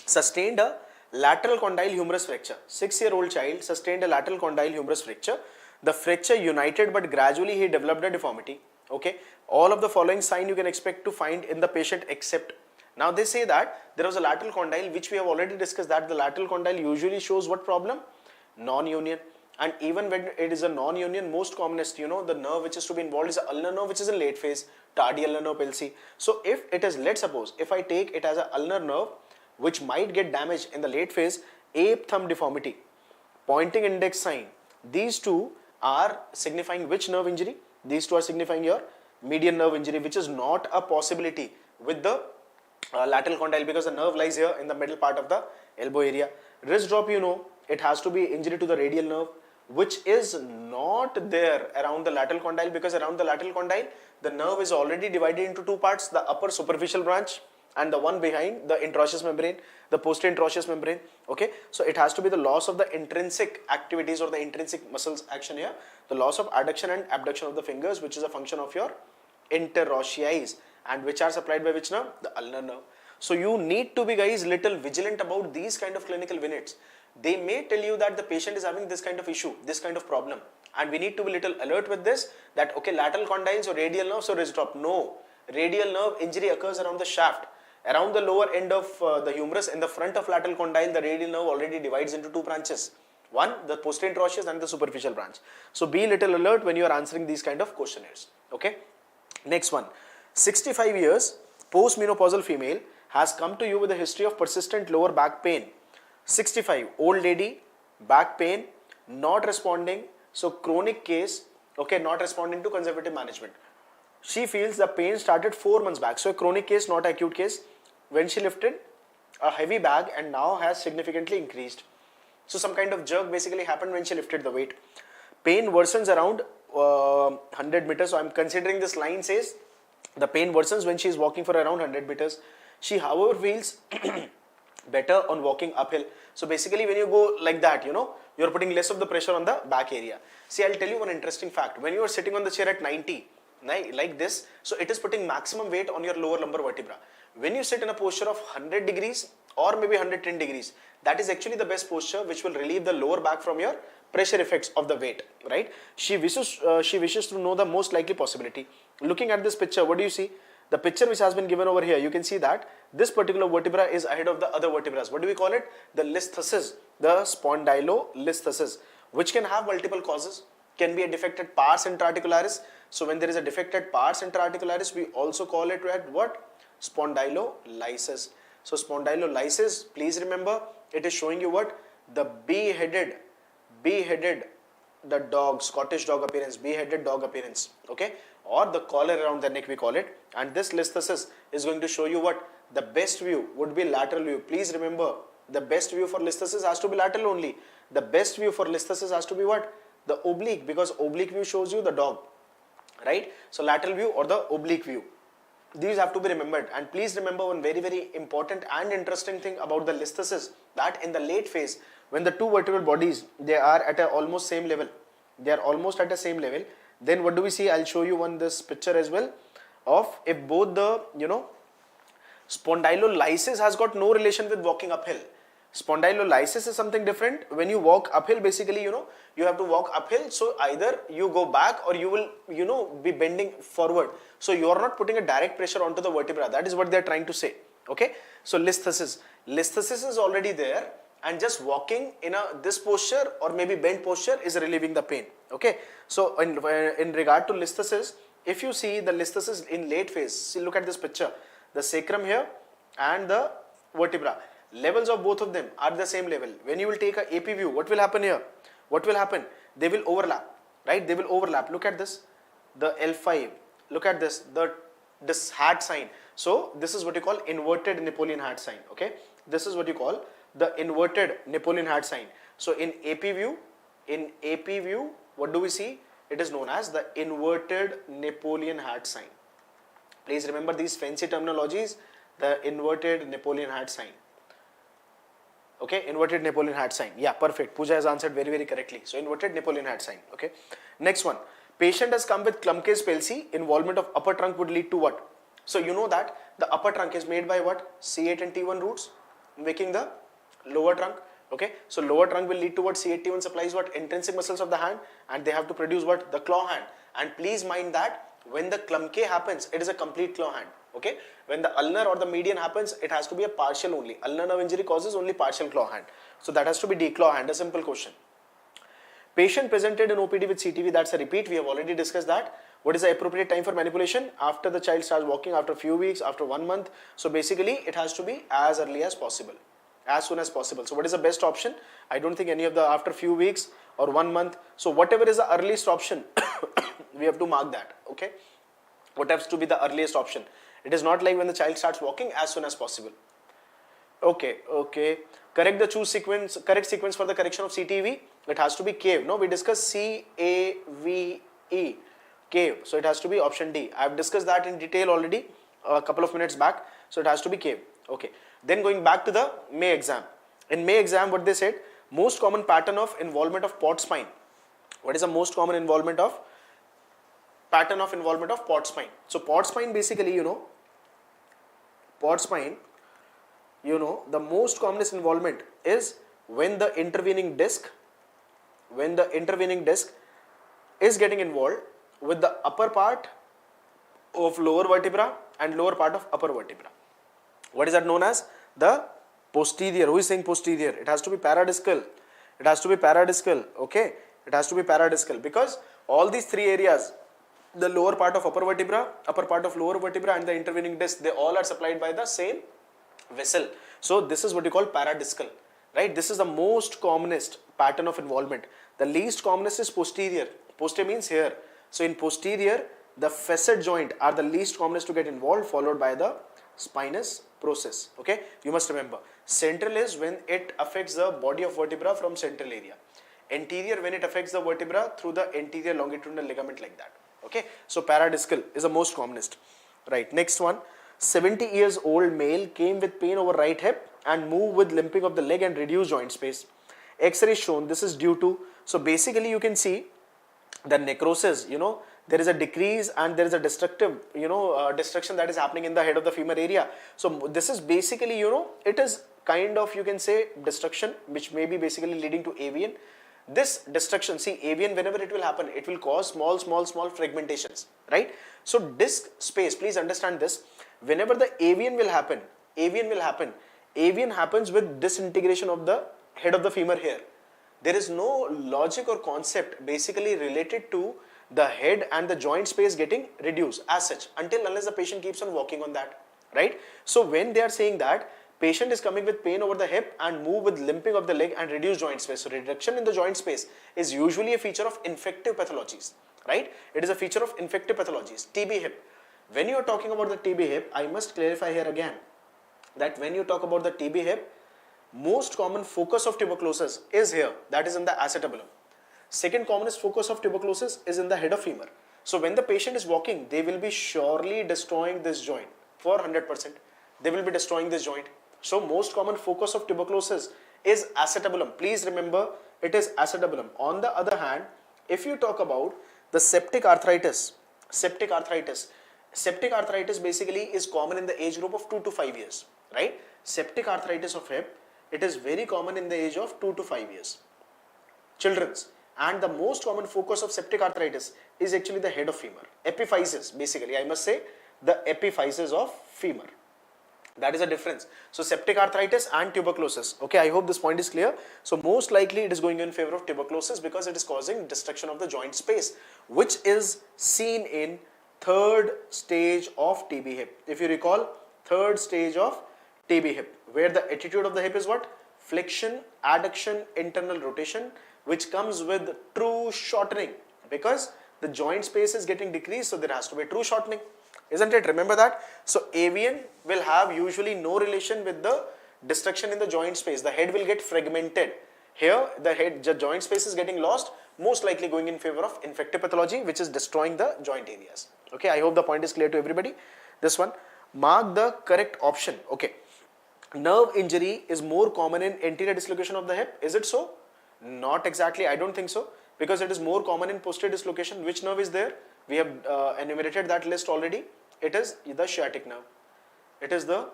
sustained a lateral condyle humerus fracture. 6-year-old child sustained a lateral condyle humerus fracture. The fracture united, but gradually he developed a deformity. Okay. All of the following sign you can expect to find in the patient except. Now they say that there was a lateral condyle, which we have already discussed, that the lateral condyle usually shows what problem? Non-union. And even when it is a non-union, most commonest, you know, the nerve which is to be involved is the ulnar nerve, which is in late phase, tardial ulnar palsy. So if it is, let's suppose, if I take it as an ulnar nerve, which might get damaged in the late phase, ape thumb deformity, pointing index sign, these two are signifying which nerve injury? These two are signifying your median nerve injury, which is not a possibility with the lateral condyle, because the nerve lies here in the middle part of the elbow area. Wrist drop, you know, it has to be injury to the radial nerve, which is not there around the lateral condyle, because around the lateral condyle, the nerve is already divided into 2 parts, the upper superficial branch and the one behind the interosseous membrane, the posterior interosseous membrane. Okay, so it has to be the loss of the intrinsic activities or the intrinsic muscles action here, the loss of adduction and abduction of the fingers, which is a function of your interossei, and which are supplied by which nerve? The ulnar nerve. So you need to be, guys, little vigilant about these kind of clinical vignettes. They may tell you that the patient is having this kind of issue, this kind of problem, and we need to be little alert with this, that okay, lateral condyles or radial nerve, so wrist drop. No, radial nerve injury occurs around the shaft, around the lower end of the humerus. In the front of lateral condyle, the radial nerve already divides into 2 branches. One, the posterior interosseous and the superficial branch. So be little alert when you are answering these kind of questionnaires. Okay. Next one, 65 years, postmenopausal female has come to you with a history of persistent lower back pain. 65, old lady, back pain, not responding, so chronic case, okay, not responding to conservative management. She feels the pain started 4 months back, so a chronic case, not acute case, when she lifted a heavy bag and now has significantly increased. So some kind of jerk basically happened when she lifted the weight. Pain worsens around 100 meters, so I'm considering this line says the pain worsens when she is walking for around 100 meters. She however feels better on walking uphill. So basically when you go like that, you know, you're putting less of the pressure on the back area. See, I'll tell you one interesting fact. When you are sitting on the chair at 90, like this, so it is putting maximum weight on your lower lumbar vertebra. When you sit in a posture of 100 degrees or maybe 110 degrees, that is actually the best posture which will relieve the lower back from your pressure effects of the weight, right? She wishes to know the most likely possibility. Looking at this picture, what do you see? The picture which has been given over here, you can see that this particular vertebra is ahead of the other vertebrae. What do we call it? The listhesis, the spondylolisthesis, which can have multiple causes. Can be a defected pars intra-articularis. So when there is a defected pars intra-articularis, we also call it what? Spondylolysis. So spondylolysis, please remember, it is showing you what? The B-headed, the dog, Scottish dog appearance, B-headed dog appearance, okay? Or the collar around the neck, we call it. And this listhesis is going to show you what? The best view would be lateral view. Please remember, the best view for listhesis has to be lateral only. The best view for listhesis has to be what? The oblique, because oblique view shows you the dog, right? So lateral view or the oblique view. These have to be remembered. And please remember one very, very important and interesting thing about the listhesis, that in the late phase, when the two vertebral bodies, they are at a almost same level, they are almost at the same level, then what do we see? I'll show you one this picture as well of if both the, you know, spondylolysis has got no relation with walking uphill. Spondylolysis is something different. When you walk uphill, basically, you know, you have to walk uphill. So either you go back or you will, you know, be bending forward. So you are not putting a direct pressure onto the vertebra. That is what they are trying to say. Okay. So listhesis is already there, and just walking in this posture or maybe bent posture is relieving the pain. Okay. So in regard to listhesis, if you see the listhesis in late phase, see, look at this picture, the sacrum here and the vertebra. Levels of both of them are the same level. When you will take a AP view, what will happen here? What will happen? They will overlap, right? They will overlap. Look at this, the L5. Look at this, this hat sign. So this is what you call inverted Napoleon hat sign. Okay, this is what you call the inverted Napoleon hat sign. So in AP view, what do we see? It is known as the inverted Napoleon hat sign. Please remember these fancy terminologies. The inverted Napoleon hat sign. Okay, inverted Napoleon hat sign. Yeah, perfect. Pooja has answered very, very correctly. So inverted Napoleon hat sign. Okay. Next one. Patient has come with Clum Case palsy. Involvement of upper trunk would lead to what? So you know that the upper trunk is made by what? C8 and T1 roots, making the lower trunk. Okay. So lower trunk will lead to what? C8, T1 supplies what? Intrinsic muscles of the hand, and they have to produce what? The claw hand. And please mind that when the Clum Case happens, it is a complete claw hand. Okay, when the ulnar or the median happens, it has to be a partial only. Ulnar nerve injury causes only partial claw hand. So that has to be D claw hand, a simple question. Patient presented in OPD with CTV, that's a repeat. We have already discussed that. What is the appropriate time for manipulation? After the child starts walking, after a few weeks, after 1 month. So basically it has to be as early as possible, as soon as possible. So what is the best option? I don't think any of the after few weeks or 1 month. So whatever is the earliest option, we have to mark that. Okay, what has to be the earliest option? It is not like when the child starts walking, as soon as possible. Okay. Correct sequence for the correction of CTV. It has to be cave. No, we discussed CAVE, cave. So it has to be option D. I have discussed that in detail already a couple of minutes back. So it has to be cave. Okay. Then going back to the May exam. In May exam, what they said, most common pattern of involvement of port spine. What is the most common pattern of involvement of port spine? So port spine basically, the most commonest involvement is when the intervening disc is getting involved with the upper part of lower vertebra and lower part of upper vertebra. What is that known as? The posterior. Who is saying posterior? It has to be paradiscal. It has to be paradiscal, okay? It has to be paradiscal because all these three areas, the lower part of upper vertebra, upper part of lower vertebra and the intervening disc, they all are supplied by the same vessel. So this is what you call paradiscal, right? This is the most commonest pattern of involvement. The least commonest is posterior. Posterior means here. So in posterior, the facet joint are the least commonest to get involved, followed by the spinous process. Okay, you must remember. Central is when it affects the body of vertebra from central area. Anterior when it affects the vertebra through the anterior longitudinal ligament like that. Okay, so paradiscal is the most commonest. Right, next one. 70 years old male came with pain over right hip and moved with limping of the leg and reduced joint space. X-ray shown. This is due to, so basically you can see the necrosis, there is a decrease and there is a destructive, destruction that is happening in the head of the femur area. So this is basically, it is kind of, you can say, destruction which may be basically leading to avian. This destruction, see, avian, whenever it will happen, it will cause small fragmentations, right? So disc space, please understand this. Whenever the avian happens with disintegration of the head of the femur here. There is no logic or concept basically related to the head and the joint space getting reduced as such unless the patient keeps on working on that, right? So when they are saying that patient is coming with pain over the hip and move with limping of the leg and reduced joint space. So reduction in the joint space is usually a feature of infective pathologies, right? It is a feature of infective pathologies. TB hip. When you are talking about the TB hip, I must clarify here again that when you talk about the TB hip, most common focus of tuberculosis is here, that is in the acetabulum. Second commonest focus of tuberculosis is in the head of femur. So when the patient is walking, they will be surely destroying this joint for 100%. They will be destroying this joint. So most common focus of tuberculosis is acetabulum. Please remember, it is acetabulum. On the other hand, if you talk about the septic arthritis basically is common in the age group of 2 to 5 years, right? Septic arthritis of hip, it is very common in the age of 2 to 5 years. Children's. And the most common focus of septic arthritis is actually the head of femur. Epiphysis, basically, I must say, the epiphysis of femur. That is a difference. So septic arthritis and tuberculosis. Okay, I hope this point is clear. So most likely it is going in favor of tuberculosis because it is causing destruction of the joint space, which is seen in third stage of TB hip. If you recall, third stage of TB hip, where the attitude of the hip is what? Flexion, adduction, internal rotation, which comes with true shortening because the joint space is getting decreased, so there has to be true shortening, isn't it? Remember that. So avian will have usually no relation with the destruction in the joint space. The head will get fragmented. Here the joint space is getting lost, most likely going in favor of infective pathology, which is destroying the joint areas. Okay, I hope the point is clear to everybody. This one, mark the correct option. Okay, nerve injury is more common in anterior dislocation of the hip. Is it so? Not exactly, I don't think so, because it is more common in posterior dislocation. Which nerve is there? We have enumerated that list already. It is the sciatic nerve. It is the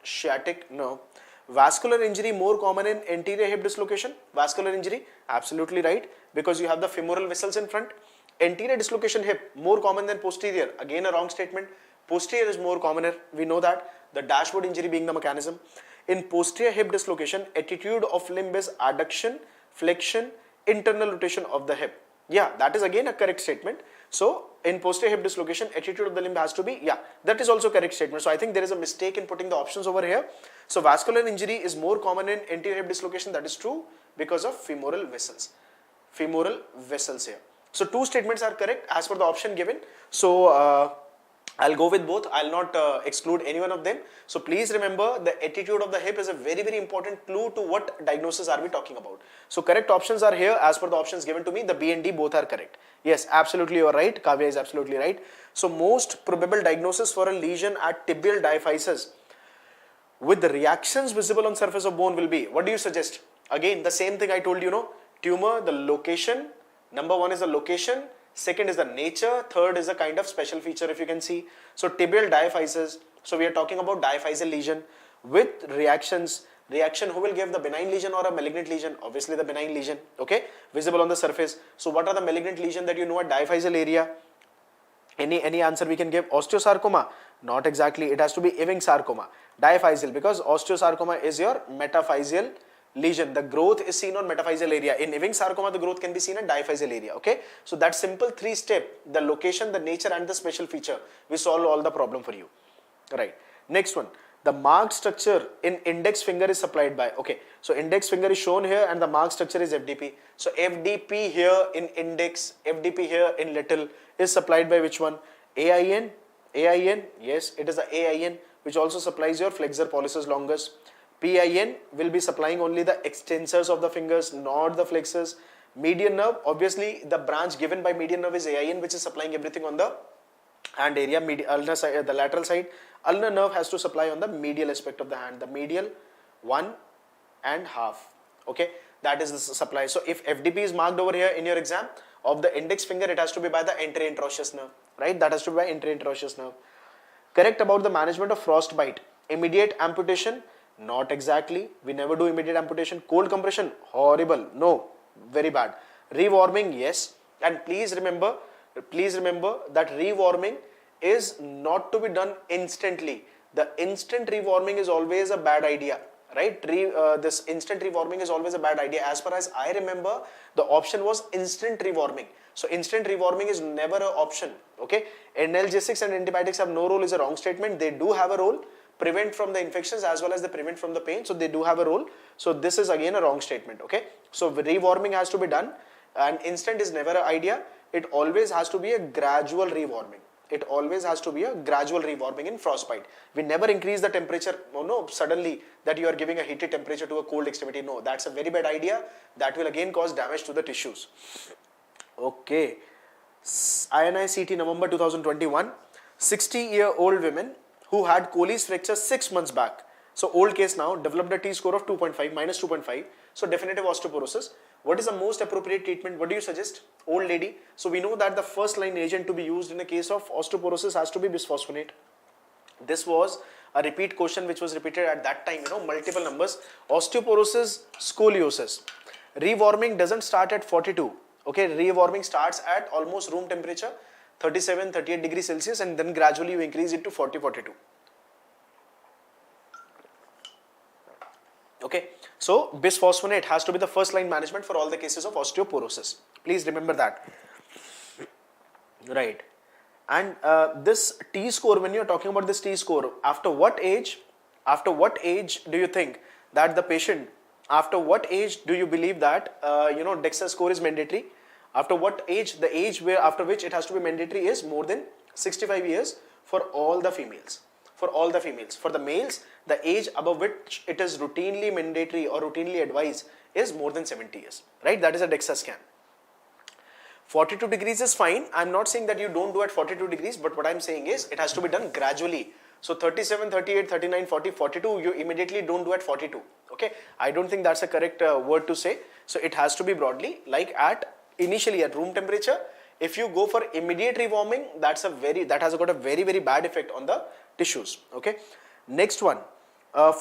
sciatic nerve. Vascular injury more common in anterior hip dislocation. Vascular injury, absolutely right, because you have the femoral vessels in front. Anterior dislocation hip more common than posterior. Again a wrong statement. Posterior is more commoner. We know that. The dashboard injury being the mechanism. In posterior hip dislocation, attitude of limb is adduction, flexion, internal rotation of the hip. Yeah, that is again a correct statement. So in posterior hip dislocation, attitude of the limb has to be, yeah, that is also correct statement. So I think there is a mistake in putting the options over here. So vascular injury is more common in anterior hip dislocation. That is true because of femoral vessels. Femoral vessels here. So two statements are correct as per the option given. So I'll go with both. I'll not exclude any one of them. So please remember, the attitude of the hip is a very, very important clue to what diagnosis are we talking about. So correct options are here as per the options given to me. The B and D both are correct. Yes, absolutely you are right. Kavya is absolutely right. So most probable diagnosis for a lesion at tibial diaphysis with the reactions visible on surface of bone will be, what do you suggest? Again, the same thing I told you, tumor, the location. Number one is the location. Second is the nature, third is a kind of special feature if you can see. So tibial diaphysis, so we are talking about diaphyseal lesion with reactions. Reaction, who will give the benign lesion or a malignant lesion? Obviously the benign lesion, okay, visible on the surface. So what are the malignant lesion that you know at diaphyseal area? Any answer we can give? Osteosarcoma? Not exactly, it has to be Ewing sarcoma. Diaphyseal, because osteosarcoma is your metaphyseal lesion. The growth is seen on metaphyseal area. In Ewing sarcoma, the growth can be seen at diaphyseal area. Okay, so that simple 3-step, the location, the nature, and the special feature, we solve all the problem for you. Right. Next one, the marked structure in index finger is supplied by. Okay, so index finger is shown here, and the marked structure is FDP. So FDP here in index, FDP here in little is supplied by which one? AIN. AIN, yes, it is the AIN which also supplies your flexor pollicis longus. PIN will be supplying only the extensors of the fingers, not the flexors. Median nerve, obviously the branch given by median nerve is AIN, which is supplying everything on the hand area, ulnar side, the lateral side. Ulnar nerve has to supply on the medial aspect of the hand, the medial 1.5. Okay, that is the supply. So if FDP is marked over here in your exam of the index finger, it has to be by the anteriointroitius nerve, right? That has to be by anteriointroitius nerve. Correct about the management of frostbite. Immediate amputation, not exactly. We never do immediate amputation. Cold compression, horrible. No, very bad. Rewarming, yes. And please remember that rewarming is not to be done instantly. The instant rewarming is always a bad idea, right? This instant rewarming is always a bad idea. As far as I remember, the option was instant rewarming. So instant rewarming is never an option. Okay, analgesics and antibiotics have no role is a wrong statement. They do have a role, prevent from the infections as well as they prevent from the pain. So they do have a role. So this is again a wrong statement. Okay, so rewarming has to be done, and instant is never an idea. It always has to be a gradual rewarming. It always has to be a gradual rewarming in frostbite. We never increase the temperature, suddenly that you are giving a heated temperature to a cold extremity. No, that's a very bad idea. That will again cause damage to the tissues. Okay. INI CET November 2021. 60-year-old women who had Colles fracture 6 months back. So old case now, developed a T-score of 2.5, minus 2.5. So definitive osteoporosis. What is the most appropriate treatment? What do you suggest? Old lady. So we know that the first line agent to be used in a case of osteoporosis has to be bisphosphonate. This was a repeat question which was repeated at that time, multiple numbers. Osteoporosis, scoliosis. Rewarming doesn't start at 42. Okay, rewarming starts at almost room temperature, 37, 38 degrees Celsius, and then gradually you increase it to 40, 42. Okay, so bisphosphonate has to be the first line management for all the cases of osteoporosis. Please remember that. Right. And this T-score, when you are talking about this T-score, after what age do you think that the patient, after what age do you believe that, DEXA score is mandatory? After what age, the age after which it has to be mandatory is more than 65 years for all the females. For all the females. For the males, the age above which it is routinely mandatory or routinely advised is more than 70 years, right? That is a DEXA scan. 42 degrees is fine. I'm not saying that you don't do at 42 degrees, but what I'm saying is it has to be done gradually. So 37, 38, 39, 40, 42, you immediately don't do at 42. Okay, I don't think that's a correct word to say. So it has to be broadly, like initially at room temperature. If you go for immediate rewarming, that has got a very, very bad effect on the tissues. Okay, next one.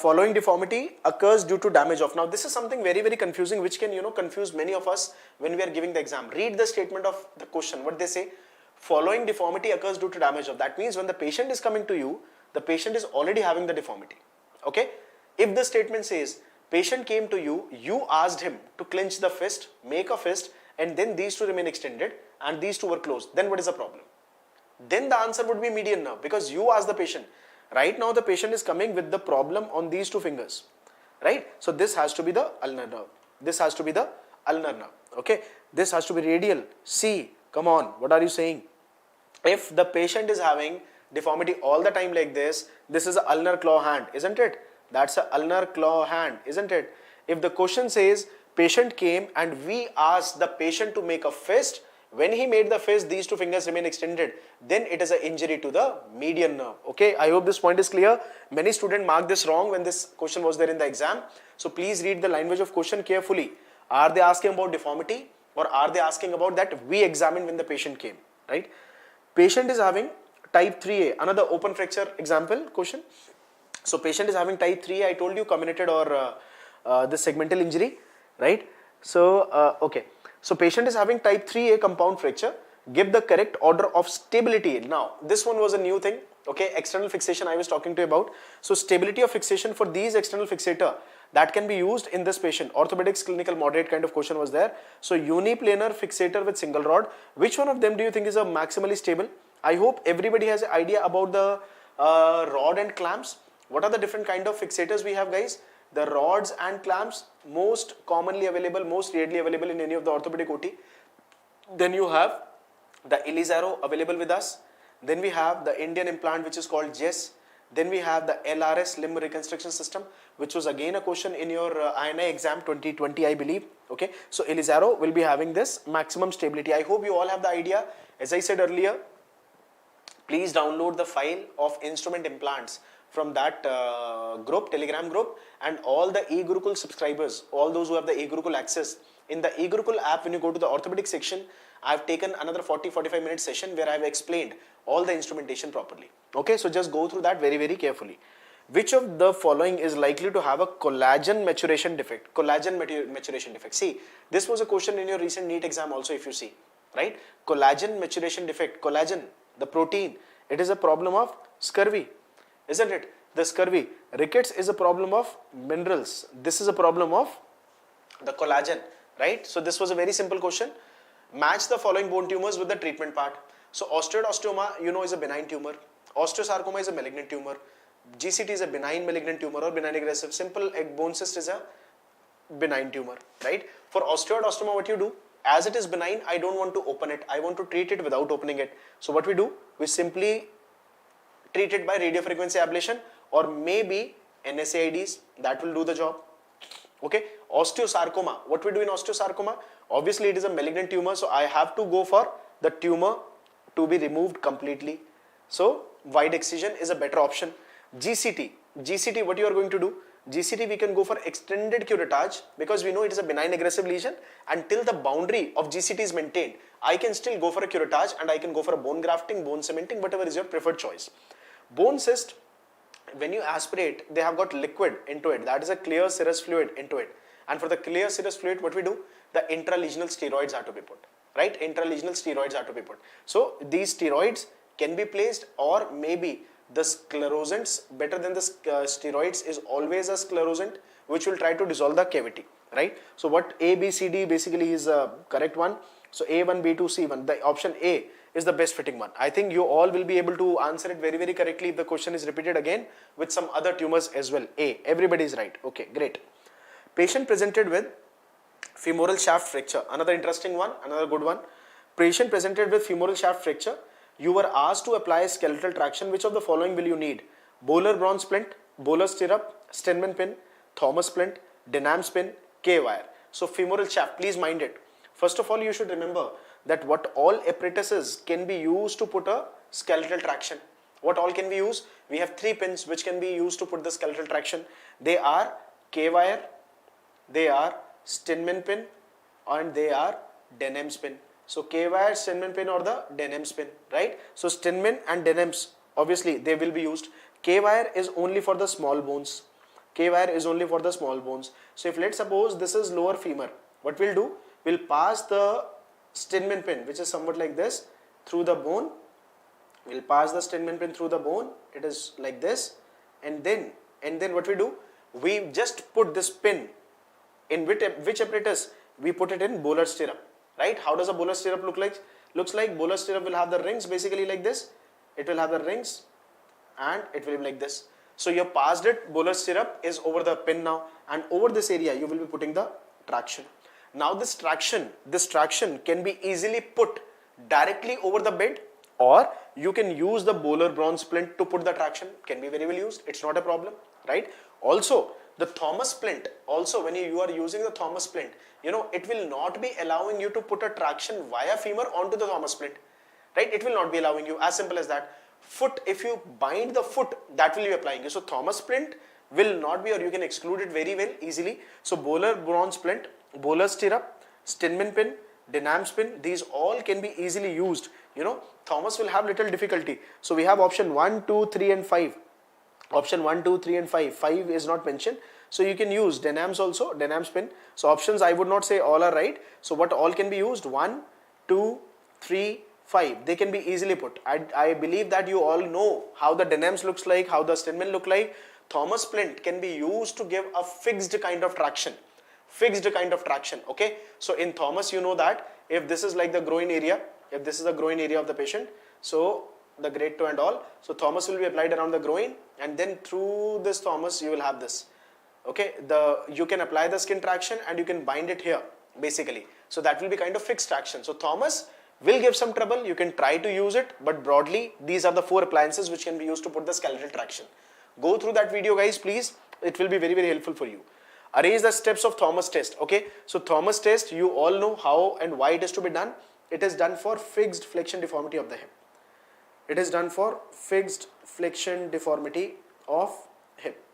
Following deformity occurs due to damage of. Now this is something very, very confusing which can confuse many of us when we are giving the exam. Read the statement of the question, what they say. Following deformity occurs due to damage of. That means when the patient is coming to you, the patient is already having the deformity. Okay, if the statement says patient came to you, you asked him to clench the fist, make a fist, and then these two remain extended and these two were closed, then what is the problem? Then the answer would be median nerve, because you asked the patient. Right now the patient is coming with the problem on these two fingers, right? So this has to be the ulnar nerve. This has to be the ulnar nerve. Okay, this has to be radial. See, come on, what are you saying? If the patient is having deformity all the time like this is an ulnar claw hand, isn't it? That's an ulnar claw hand, isn't it? If the question says patient came and we asked the patient to make a fist, when he made the fist, these two fingers remain extended, then it is an injury to the median nerve. Okay, I hope this point is clear. Many students marked this wrong when this question was there in the exam. So please read the language of question carefully. Are they asking about deformity or are they asking about that we examined when the patient came, right? Patient is having type 3A, another open fracture example question. So patient is having type 3A, I told you, comminuted or the segmental injury, right? So, okay. So patient is having type 3A compound fracture. Give the correct order of stability. Now, this one was a new thing. Okay, external fixation I was talking to you about. So stability of fixation for these external fixator, that can be used in this patient. Orthopaedics clinical moderate kind of question was there. So uniplanar fixator with single rod. Which one of them do you think is a maximally stable? I hope everybody has an idea about the rod and clamps. What are the different kind of fixators we have, guys? The rods and clamps, most commonly available, most readily available in any of the orthopedic OT. Then you have the Elizaro available with us. Then we have the Indian implant, which is called JES. Then we have the LRS limb reconstruction system, which was again a question in your INI exam 2020, I believe. Okay, so Elizaro will be having this maximum stability. I hope you all have the idea. As I said earlier, please download the file of instrument implants from that group, Telegram group, and all the eGurukul subscribers, all those who have the eGurukul access. In the eGurukul app, when you go to the orthopedic section, I've taken another 40-45 minute session where I've explained all the instrumentation properly. Okay, so just go through that very carefully. Which of the following is likely to have a collagen maturation defect? Collagen maturation defect. See, this was a question in your recent NEET exam also, if you see, right? Collagen maturation defect. Collagen, the protein, it is a problem of scurvy, isn't it? The scurvy. Rickets is a problem of minerals. This is a problem of the collagen, right? So this was a very simple question. Match the following bone tumors with the treatment part. So osteoid osteoma, you know, is a benign tumor. Osteosarcoma is a malignant tumor. GCT is a benign malignant tumor or benign aggressive. Simple egg bone cyst is a benign tumor, right? For osteoid osteoma, what you do? As it is benign, I don't want to open it. I want to treat it without opening it. So what we do? We simply treat it by radiofrequency ablation or maybe NSAIDs. That will do the job. Okay, osteosarcoma. What we do in osteosarcoma? Obviously, it is a malignant tumor, so I have to go for the tumor to be removed completely. So, wide excision is a better option. GCT. GCT, what you are going to do? GCT, we can go for extended curettage because we know it is a benign aggressive lesion. Until the boundary of GCT is maintained, I can still go for a curettage and I can go for a bone grafting, bone cementing, whatever is your preferred choice. Bone cyst, when you aspirate, they have got liquid into it. That is a clear serous fluid into it. And for the clear serous fluid, what we do? The intralesional steroids are to be put, right? Intralesional steroids are to be put. So these steroids can be placed, or maybe the sclerosants, better than the steroids, is always a sclerosant which will try to dissolve the cavity, right? So what A, B, C, D basically is a correct one. So A1, B2, C1, the option A is the best fitting one. I think you all will be able to answer it very correctly if the question is repeated again with some other tumors as well. A, everybody is right. Okay, great. Patient presented with femoral shaft fracture. Another interesting one, another good one. Patient presented with femoral shaft fracture. You were asked to apply skeletal traction. Which of the following will you need? Bowler bronze splint, bowler stirrup, Steinman pin, Thomas splint, Denham pin, K-wire. So femoral shaft, please mind it. First of all, you should remember that what all apparatuses can be used to put a skeletal traction. What all can we use? We have 3 pins which can be used to put the skeletal traction. They are K-wire, they are Steinman pin, and they are Denham pin. So K-wire, Steinman pin, or the Denham pin, right? So Steinman and Denham's, obviously they will be used. K-wire is only for the small bones. K-wire is only for the small bones. So if let's suppose this is lower femur, what we'll do? We'll pass the Steinman pin, which is somewhat like this, through the bone. We'll pass the Steinman pin through the bone. It is like this, and then what we do? We just put this pin in which apparatus? We put it in bowler stirrup, right? How does a bowler stirrup look like? Looks like bowler stirrup will have the rings basically like this. It will have the rings and it will be like this. So you have passed it, bowler stirrup is over the pin now, and over this area you will be putting the traction. Now this traction can be easily put directly over the bed, or you can use the bowler bronze splint to put the traction. Can be very well used. It's not a problem, right? Also, the Thomas splint, also when you are using the Thomas splint, you know, it will not be allowing you to put a traction via femur onto the Thomas splint, right? It will not be allowing you, as simple as that. Foot, if you bind the foot, that will be applying you. So Thomas splint will not be, or you can exclude it very well easily. So bowler bronze splint, bowler stirrup, Steinman pin, Denham pin, these all can be easily used. You know, Thomas will have little difficulty. So we have option 1, 2, 3 and 5. Option 1, 2, 3 and 5. 5 is not mentioned. So you can use Denham's also, Denham's pin. So options I would not say all are right. So what all can be used? 1, 2, 3, 5. They can be easily put. I believe that you all know how the Denham's looks like, how the Steinman look like. Thomas splint can be used to give a fixed kind of traction. Fixed kind of traction, okay? So in Thomas, you know that if this is like the groin area, if this is the groin area of the patient, so the great toe and all, so Thomas will be applied around the groin, and then through this Thomas you will have this, okay? You can apply the skin traction and you can bind it here basically, so that will be kind of fixed traction. So Thomas will give some trouble, you can try to use it, but broadly these are the 4 appliances which can be used to put the skeletal traction. Go through that video guys please, it will be very helpful for you. Arrange the steps of Thomas test, okay? So Thomas test, you all know how and why it is to be done. It is done for fixed flexion deformity of the hip. It is done for fixed flexion deformity of hip.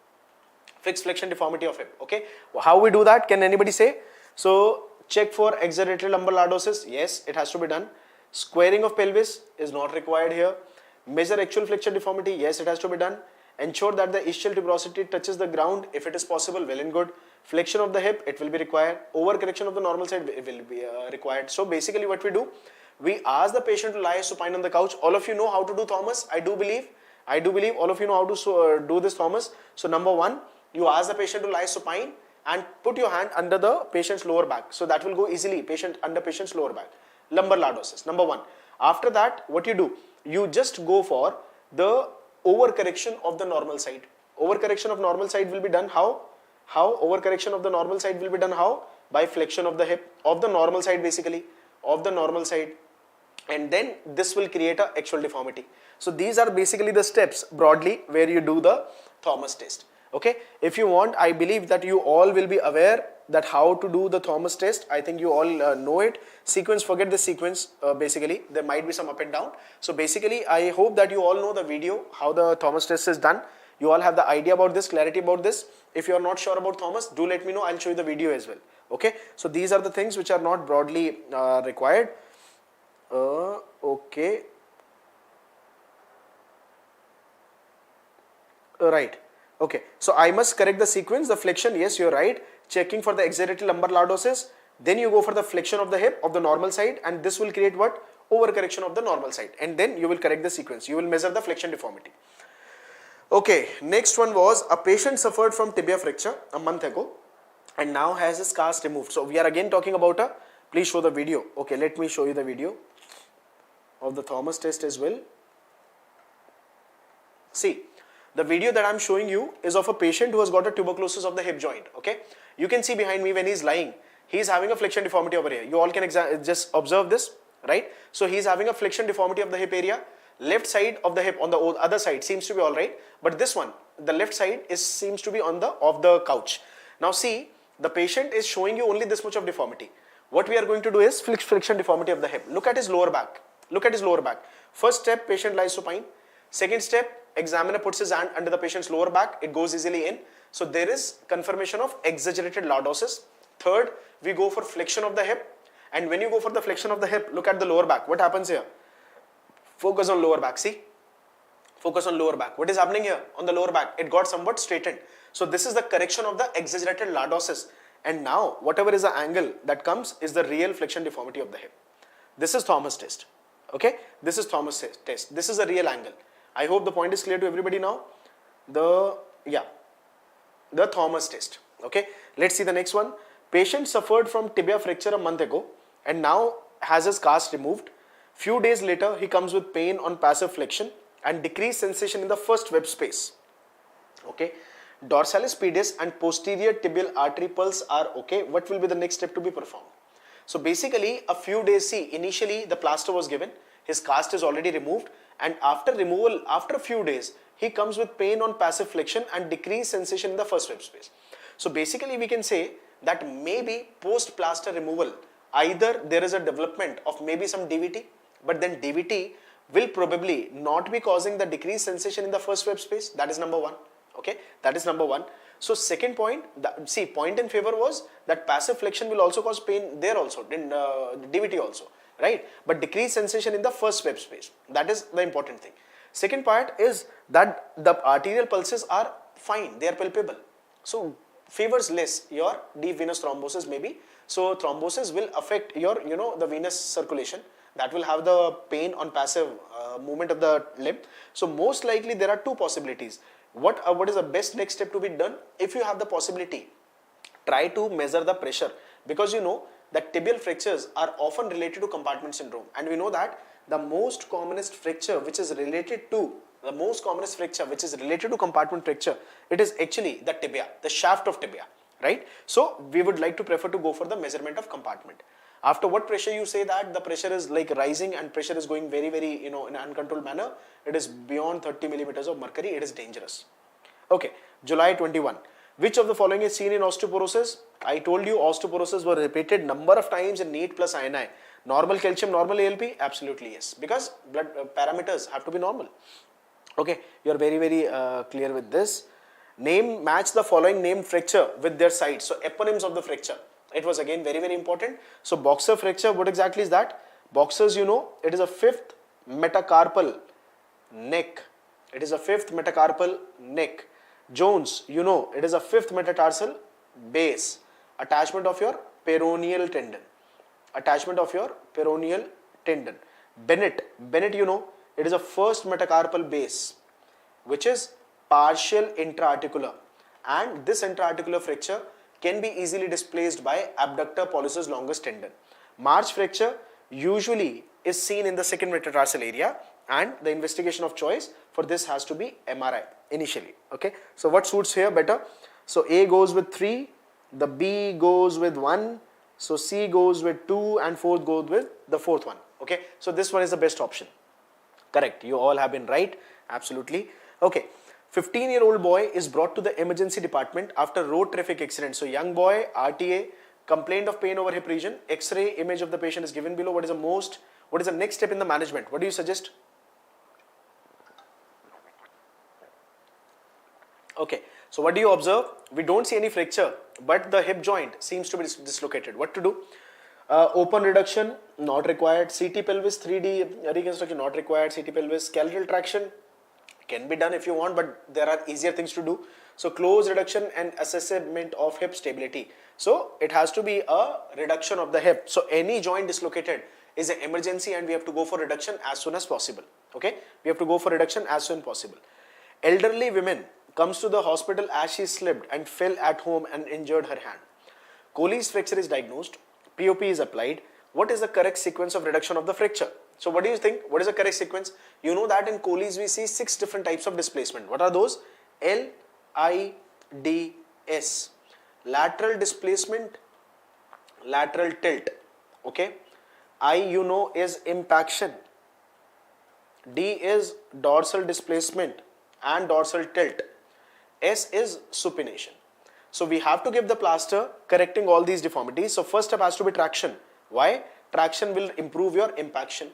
Fixed flexion deformity of hip, okay? How we do that? Can anybody say? So check for exagerate lumbar lordosis. Yes, it has to be done. Squaring of pelvis is not required here. Measure actual flexion deformity. Yes, it has to be done. Ensure that the ischial tuberosity touches the ground if it is possible, well and good. Flexion of the hip, it will be required. Overcorrection of the normal side will be required. So basically what we do, we ask the patient to lie supine on the couch. All of you know how to do Thomas, I do believe all of you know how to do this Thomas. So number 1, you ask the patient to lie supine and put your hand under the patient's lower back. So that will go easily, under patient's lower back. Lumbar lordosis, number 1. After that, what you do, you just go for the overcorrection of the normal side. Overcorrection of normal side will be done how? Overcorrection of the normal side will be done how? By flexion of the hip, of the normal side basically, of the normal side. And then this will create a actual deformity. So these are basically the steps broadly where you do the Thomas test. Okay, if you want, I believe that you all will be aware that how to do the Thomas test. I think you all know it. Sequence, forget the sequence basically. There might be some up and down. So basically, I hope that you all know the video, how the Thomas test is done. You all have the idea about this, clarity about this. If you are not sure about Thomas, do let me know. I'll show you the video as well. Okay, so these are the things which are not broadly required. Okay. Right. Okay, so I must correct the sequence, the flexion, yes, you're right. Checking for the exaggerated lumbar lordosis. Then you go for the flexion of the hip of the normal side, and this will create what? Overcorrection of the normal side. And then you will correct the sequence. You will measure the flexion deformity. Okay, next one was a patient suffered from tibia fracture a month ago and now has his cast removed. So we are again talking about please show the video. Okay, let me show you the video of the Thomas test as well. See. The video that I am showing you is of a patient who has got a tuberculosis of the hip joint, okay? You can see behind me when he is lying, he is having a flexion deformity over here. You all can just observe this, right? So he is having a flexion deformity of the hip area. Left side of the hip on the other side seems to be alright, but this one, the left side seems to be on the couch. Now see, the patient is showing you only this much of deformity. What we are going to do is flexion deformity of the hip. Look at his lower back. Look at his lower back. First step, patient lies supine. Second step, examiner puts his hand under the patient's lower back, it goes easily in. So there is confirmation of exaggerated lordosis. Third, we go for flexion of the hip, and when you go for the flexion of the hip, look at the lower back. What happens here? Focus on lower back, see? Focus on lower back. What is happening here? On the lower back, it got somewhat straightened. So this is the correction of the exaggerated lordosis. And now, whatever is the angle that comes is the real flexion deformity of the hip. This is Thomas test. Okay? This is Thomas test. This is a real angle. I hope the point is clear to everybody now. The Thomas test. Okay, let's see the next one. Patient suffered from tibia fracture a month ago and now has his cast removed. Few days later, he comes with pain on passive flexion and decreased sensation in the first web space. Okay, dorsalis pedis and posterior tibial artery pulse are okay. What will be the next step to be performed? So basically, a few days, see, initially the plaster was given, his cast is already removed, and after removal, after a few days, he comes with pain on passive flexion and decreased sensation in the first web space. So basically we can say that maybe post plaster removal, either there is a development of maybe some DVT, but then DVT will probably not be causing the decreased sensation in the first web space. That is number 1. Okay, that is number 1. So second point, see, point in favor was that passive flexion will also cause pain there also, in DVT also. Right, but decreased sensation in the first web space. That is the important thing. Second part is that the arterial pulses are fine, they are palpable. So favors less your deep venous thrombosis maybe. So thrombosis will affect your, the venous circulation. That will have the pain on passive movement of the limb. So most likely there are two possibilities. what is the best next step to be done? If you have the possibility, try to measure the pressure, because you know that tibial fractures are often related to compartment syndrome, and we know that the most commonest fracture which is related to compartment fracture, it is actually the tibia, the shaft of tibia, right? So we would like to prefer to go for the measurement of compartment. After what pressure you say that the pressure is like rising and pressure is going very in an uncontrolled manner, it is beyond 30 millimeters of mercury, it is dangerous. Okay, July 21. Which of the following is seen in osteoporosis? I told you osteoporosis were repeated number of times in NEAT plus INI. Normal calcium, normal ALP? Absolutely yes, because blood parameters have to be normal. Okay, you are very clear with this. Match the following named fracture with their sites. So eponyms of the fracture. It was again very important. So boxer fracture, what exactly is that? Boxers, you know, it is a fifth metacarpal neck. It is a fifth metacarpal neck. Jones, you know, it is a fifth metatarsal base. Attachment of your peroneal tendon. Attachment of your peroneal tendon. Bennett, you know, it is a first metacarpal base, which is partial intra-articular, and this intra-articular fracture can be easily displaced by abductor pollicis longus tendon. March fracture usually is seen in the second metatarsal area, and the investigation of choice for this has to be MRI initially. Okay, so what suits here better? So A goes with 3, the B goes with 1, so C goes with 2, and 4th goes with the 4th one. Okay, so this one is the best option. Correct, you all have been right, absolutely. Okay, 15-year-old boy is brought to the emergency department after road traffic accident. So young boy, RTA, complained of pain over hip region, X-ray image of the patient is given below. What is the next step in the management? What do you suggest? Okay, so what do you observe? We don't see any fracture, but the hip joint seems to be dislocated. What to do? Open reduction, not required. CT pelvis 3D reconstruction, not required. CT pelvis. Skeletal traction can be done if you want, but there are easier things to do. So close reduction and assessment of hip stability. So it has to be a reduction of the hip. So any joint dislocated is an emergency, and we have to go for reduction as soon as possible. Okay, we have to go for reduction as soon as possible. Elderly women comes to the hospital as she slipped and fell at home and injured her hand. Colles fracture is diagnosed. POP is applied. What is the correct sequence of reduction of the fracture? So what do you think? What is the correct sequence? You know that in Colles we see 6 different types of displacement. What are those? L, I, D, S. Lateral displacement, lateral tilt. Okay. I, you know, is impaction. D is dorsal displacement and dorsal tilt. S is supination. So we have to give the plaster correcting all these deformities. So first step has to be traction. Why? Traction will improve your impaction.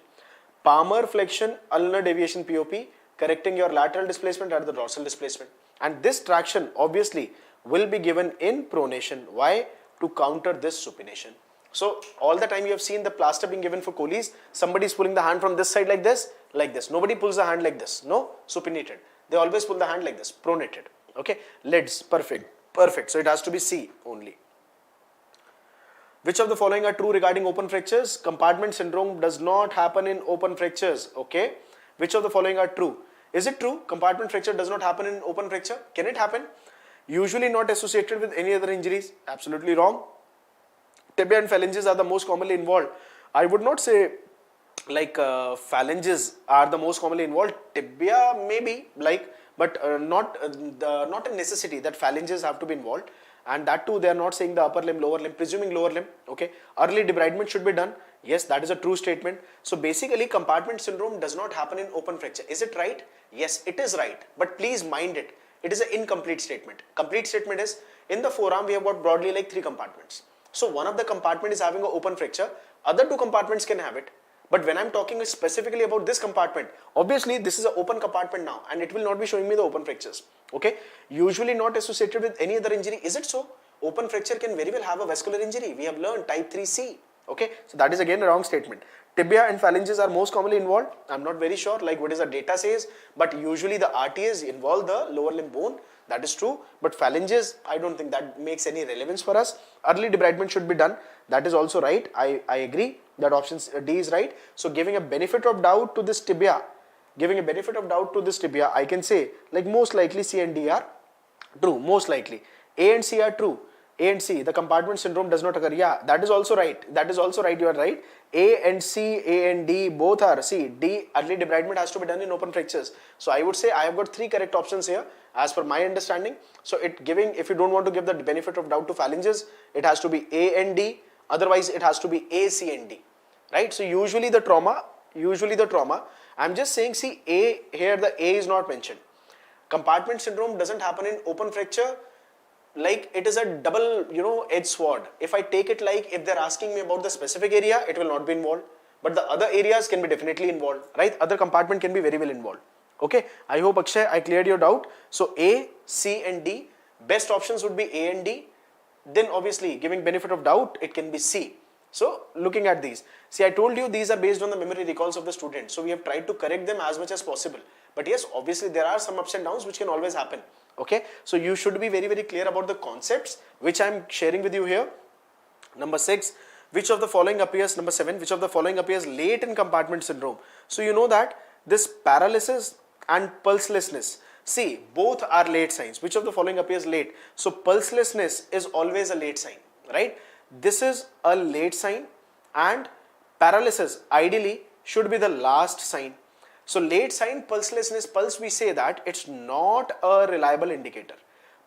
Palmar flexion, ulnar deviation POP, correcting your lateral displacement and the dorsal displacement. And this traction obviously will be given in pronation. Why? To counter this supination. So all the time you have seen the plaster being given for Colles, somebody is pulling the hand from this side like this. Nobody pulls the hand like this. No, supinated. They always pull the hand like this, pronated. Okay, lids, perfect. So it has to be C only. Which of the following are true regarding open fractures? Compartment syndrome does not happen in open fractures. Okay, which of the following are true? Is it true? Compartment fracture does not happen in open fracture. Can it happen? Usually not associated with any other injuries. Absolutely wrong. Tibia and phalanges are the most commonly involved. I would not say like phalanges are the most commonly involved. Tibia maybe like, but not a necessity that phalanges have to be involved. And that too, they are not saying the upper limb, lower limb, presuming lower limb. Okay, early debridement should be done. Yes, that is a true statement. So basically, compartment syndrome does not happen in open fracture. Is it right? Yes, it is right. But please mind it. It is an incomplete statement. Complete statement is in the forearm we have got broadly like 3 compartments. So one of the compartment is having an open fracture. Other 2 compartments can have it. But when I'm talking specifically about this compartment, obviously this is an open compartment now and it will not be showing me the open fractures. Okay, usually not associated with any other injury. Is it so? Open fracture can very well have a vascular injury. We have learned type 3C. Okay, so that is again a wrong statement. Tibia and phalanges are most commonly involved. I'm not very sure like what is the data says, but usually the RTAs involve the lower limb bone. That is true, but phalanges, I don't think that makes any relevance for us. Early debridement should be done. That is also right. I agree that option D is right. So giving a benefit of doubt to this tibia giving a benefit of doubt to this tibia, I can say like most likely C and D are true, most likely. A and C are true. A and C, the compartment syndrome does not occur. Yeah, that is also right. That is also right. You are right. A and C, A and D both are. See, D, early debridement has to be done in open fractures. So I would say I have got 3 correct options here as per my understanding. So it giving, if you don't want to give the benefit of doubt to phalanges, it has to be A and D. Otherwise, it has to be A, C and D. Right? So usually the trauma, I'm just saying, see, A, here the A is not mentioned. Compartment syndrome doesn't happen in open fracture. Like it is a double, edged sword. If I take it like if they're asking me about the specific area, it will not be involved. But the other areas can be definitely involved, right? Other compartment can be very well involved. Okay, I hope Akshay, I cleared your doubt. So A, C and D, best options would be A and D. Then obviously giving benefit of doubt, it can be C. So looking at these, see, I told you these are based on the memory recalls of the student. So we have tried to correct them as much as possible. But yes, obviously there are some ups and downs which can always happen. Okay, so you should be very, very clear about the concepts which I am sharing with you here. Number 6, which of the following appears, number 7, which of the following appears late in compartment syndrome? So you know that this paralysis and pulselessness, see, both are late signs. Which of the following appears late? So pulselessness is always a late sign, right? This is a late sign and paralysis ideally should be the last sign. So late sign pulselessness, pulse we say that it's not a reliable indicator.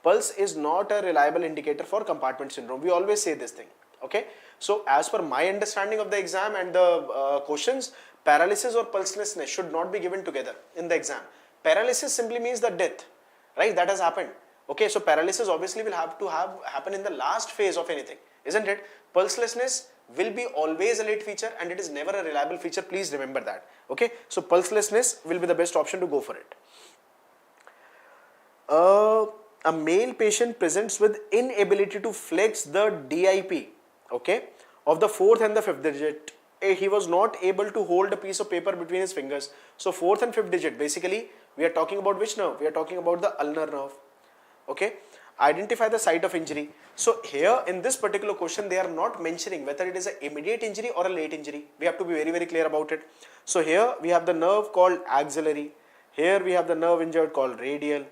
Pulse is not a reliable indicator for compartment syndrome. We always say this thing. Okay. So as per my understanding of the exam and the questions, paralysis or pulselessness should not be given together in the exam. Paralysis simply means the death, right? That has happened. Okay. So paralysis obviously will have to happen in the last phase of anything, isn't it? Pulselessness will be always a late feature and it is never a reliable feature. Please remember that. Okay, so pulselessness will be the best option to go for it. A male patient presents with inability to flex the DIP, okay, of the 4th and the 5th digit. He was not able to hold a piece of paper between his fingers. So 4th and 5th digit, basically we are talking about which nerve? We are talking about the ulnar nerve. Okay. Identify the site of injury. So here in this particular question, they are not mentioning whether it is an immediate injury or a late injury. We have to be very, very clear about it. So here we have the nerve called axillary. Here we have the nerve injured called radial.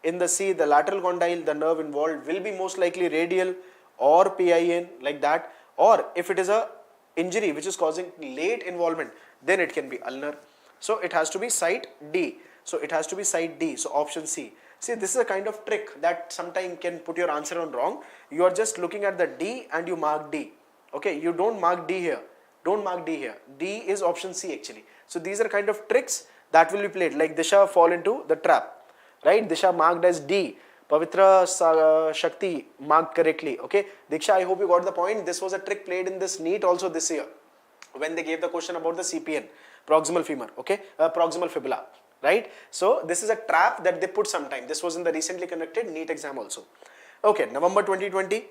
In the C, the lateral condyle, the nerve involved will be most likely radial or PIN, like that. Or if it is a injury which is causing late involvement, then it can be ulnar. So it has to be site D. So it has to be site D. So option C. See, this is a kind of trick that sometimes can put your answer on wrong. You are just looking at the D and you mark D. Okay, you don't mark D here. Don't mark D here. D is option C actually. So these are kind of tricks that will be played. Like Disha fall into the trap, right? Disha marked as D. Pavitra Shakti marked correctly. Okay, Diksha, I hope you got the point. This was a trick played in this NEET also this year when they gave the question about the CPN, proximal femur. Okay, proximal fibula. Right? So this is a trap that they put sometime. This was in the recently conducted NEET exam also. Okay, November 2020.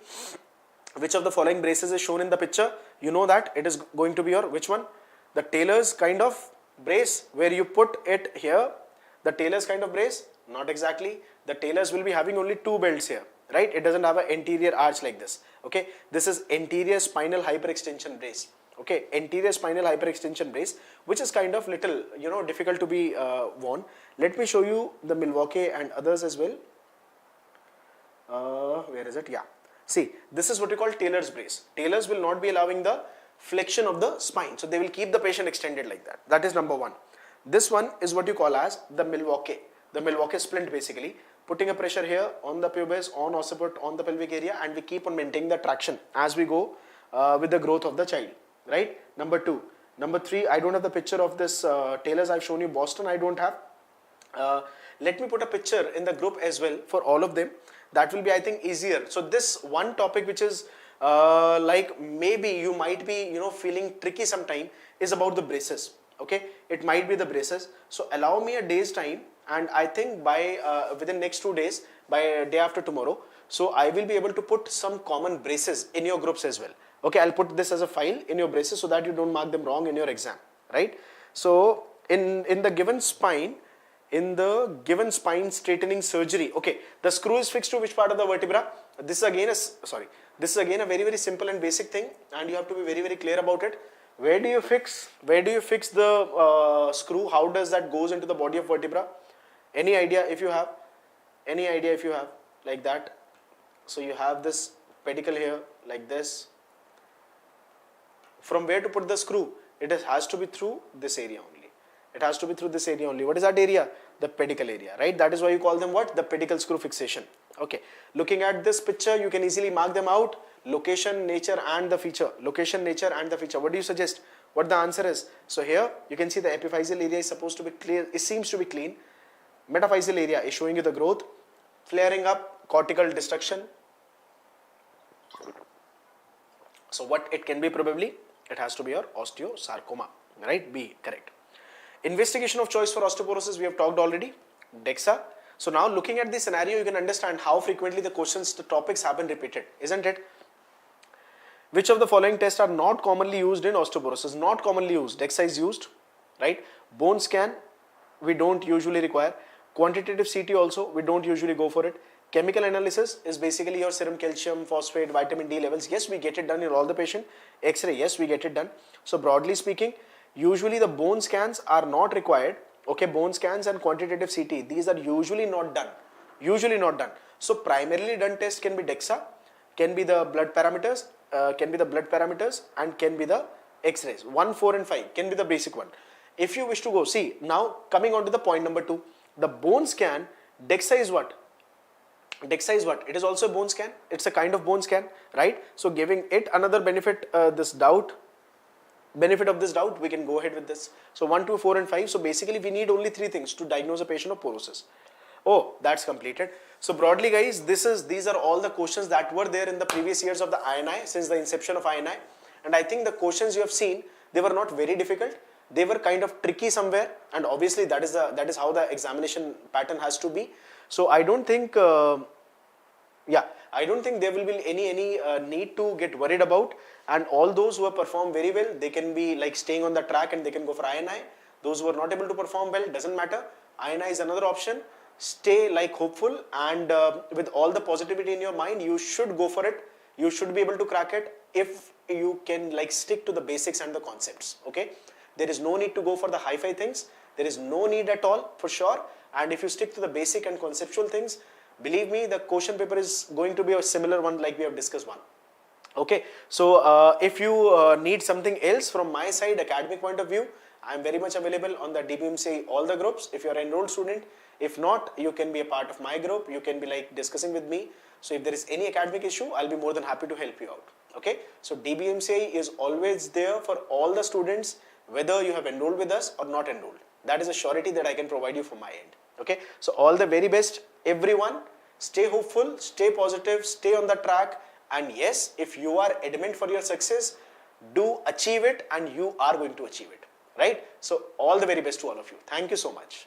Which of the following braces is shown in the picture? You know that it is going to be your which one? The Taylor's kind of brace where you put it here. The Taylor's kind of brace? Not exactly. The Taylor's will be having only 2 belts here. Right? It doesn't have an anterior arch like this. Okay. This is anterior spinal hyperextension brace. Okay, anterior spinal hyperextension brace, which is kind of little, difficult to be worn. Let me show you the Milwaukee and others as well. Where is it? Yeah. See, this is what you call Taylor's brace. Taylor's will not be allowing the flexion of the spine. So they will keep the patient extended like that. That is number 1. This one is what you call as the Milwaukee. The Milwaukee splint basically. Putting a pressure here on the pubis, on occiput, on the pelvic area, and we keep on maintaining the traction as we go with the growth of the child. Right? Number 2. Number 3, I don't have the picture of this Taylor's. I've shown you Boston. I don't have. Let me put a picture in the group as well for all of them. That will be, I think, easier. So this one topic which is like maybe you might be, feeling tricky sometime is about the braces. Okay, it might be the braces. So allow me a day's time, and I think by within next 2 days, by day after tomorrow, so I will be able to put some common braces in your groups as well. Okay, I'll put this as a file in your braces so that you don't mark them wrong in your exam, right? So in the given spine, straightening surgery, okay, the screw is fixed to which part of the vertebra? This is again a very, very simple and basic thing, and you have to be very, very clear about it. Where do you fix the screw? How does that goes into the body of vertebra? Any idea if you have? Any idea if you have? Like that. So you have this pedicle here, like this. From where to put the screw? It has to be through this area only. It has to be through this area only. What is that area? The pedicle area, right? That is why you call them what? The pedicle screw fixation. Okay. Looking at this picture, you can easily mark them out. Location, nature and the feature. Location, nature and the feature. What do you suggest? What the answer is? So here you can see the epiphyseal area is supposed to be clear. It seems to be clean. Metaphyseal area is showing you the growth. Flaring up, cortical destruction. So what it can be probably? It has to be your osteosarcoma, right? B, correct. Investigation of choice for osteoporosis, we have talked already. DEXA. So now looking at this scenario, you can understand how frequently the questions, the topics have been repeated, isn't it? Which of the following tests are not commonly used in osteoporosis? Not commonly used. DEXA is used, right? Bone scan, we don't usually require. Quantitative CT also, we don't usually go for it. Chemical analysis is basically your serum calcium, phosphate, vitamin D levels. Yes, we get it done in all the patient. X-ray, yes, we get it done. So broadly speaking, usually the bone scans are not required. Okay, bone scans and quantitative CT, these are usually not done. Usually not done. So primarily done test can be DEXA, can be the blood parameters, and can be the X-rays. 1, 4 and 5 can be the basic one. If you wish to go, see, now coming on to the point number 2, the bone scan, DEXA is what? DEXA is what? It is also a bone scan. It's a kind of bone scan, right? So giving it another benefit, benefit of this doubt, we can go ahead with this. So 1, 2, 4 and 5. So basically we need only 3 things to diagnose a patient of porosis. Oh, that's completed. So broadly guys, these are all the questions that were there in the previous years of the INI, since the inception of INI. And I think the questions you have seen, they were not very difficult. They were kind of tricky somewhere, and obviously that is how the examination pattern has to be. So I don't think I don't think there will be any need to get worried about. And all those who have performed very well, they can be like staying on the track and they can go for INI. Those who are not able to perform well, doesn't matter. INI is another option. Stay like hopeful, and with all the positivity in your mind, you should go for it. You should be able to crack it if you can like stick to the basics and the concepts. Okay, there is no need to go for the hi-fi things. There is no need at all for sure. And if you stick to the basic and conceptual things, believe me, the question paper is going to be a similar one like we have discussed one. Okay, so if you need something else from my side, academic point of view, I am very much available on the DBMCI, all the groups. If you are an enrolled student, if not, you can be a part of my group. You can be like discussing with me. So if there is any academic issue, I'll be more than happy to help you out. Okay, so DBMCI is always there for all the students, whether you have enrolled with us or not enrolled. That is a surety that I can provide you from my end. Okay, so all the very best, everyone. Stay hopeful, stay positive, stay on the track. And yes, if you are adamant for your success, do achieve it, and you are going to achieve it. Right? So all the very best to all of you. Thank you so much.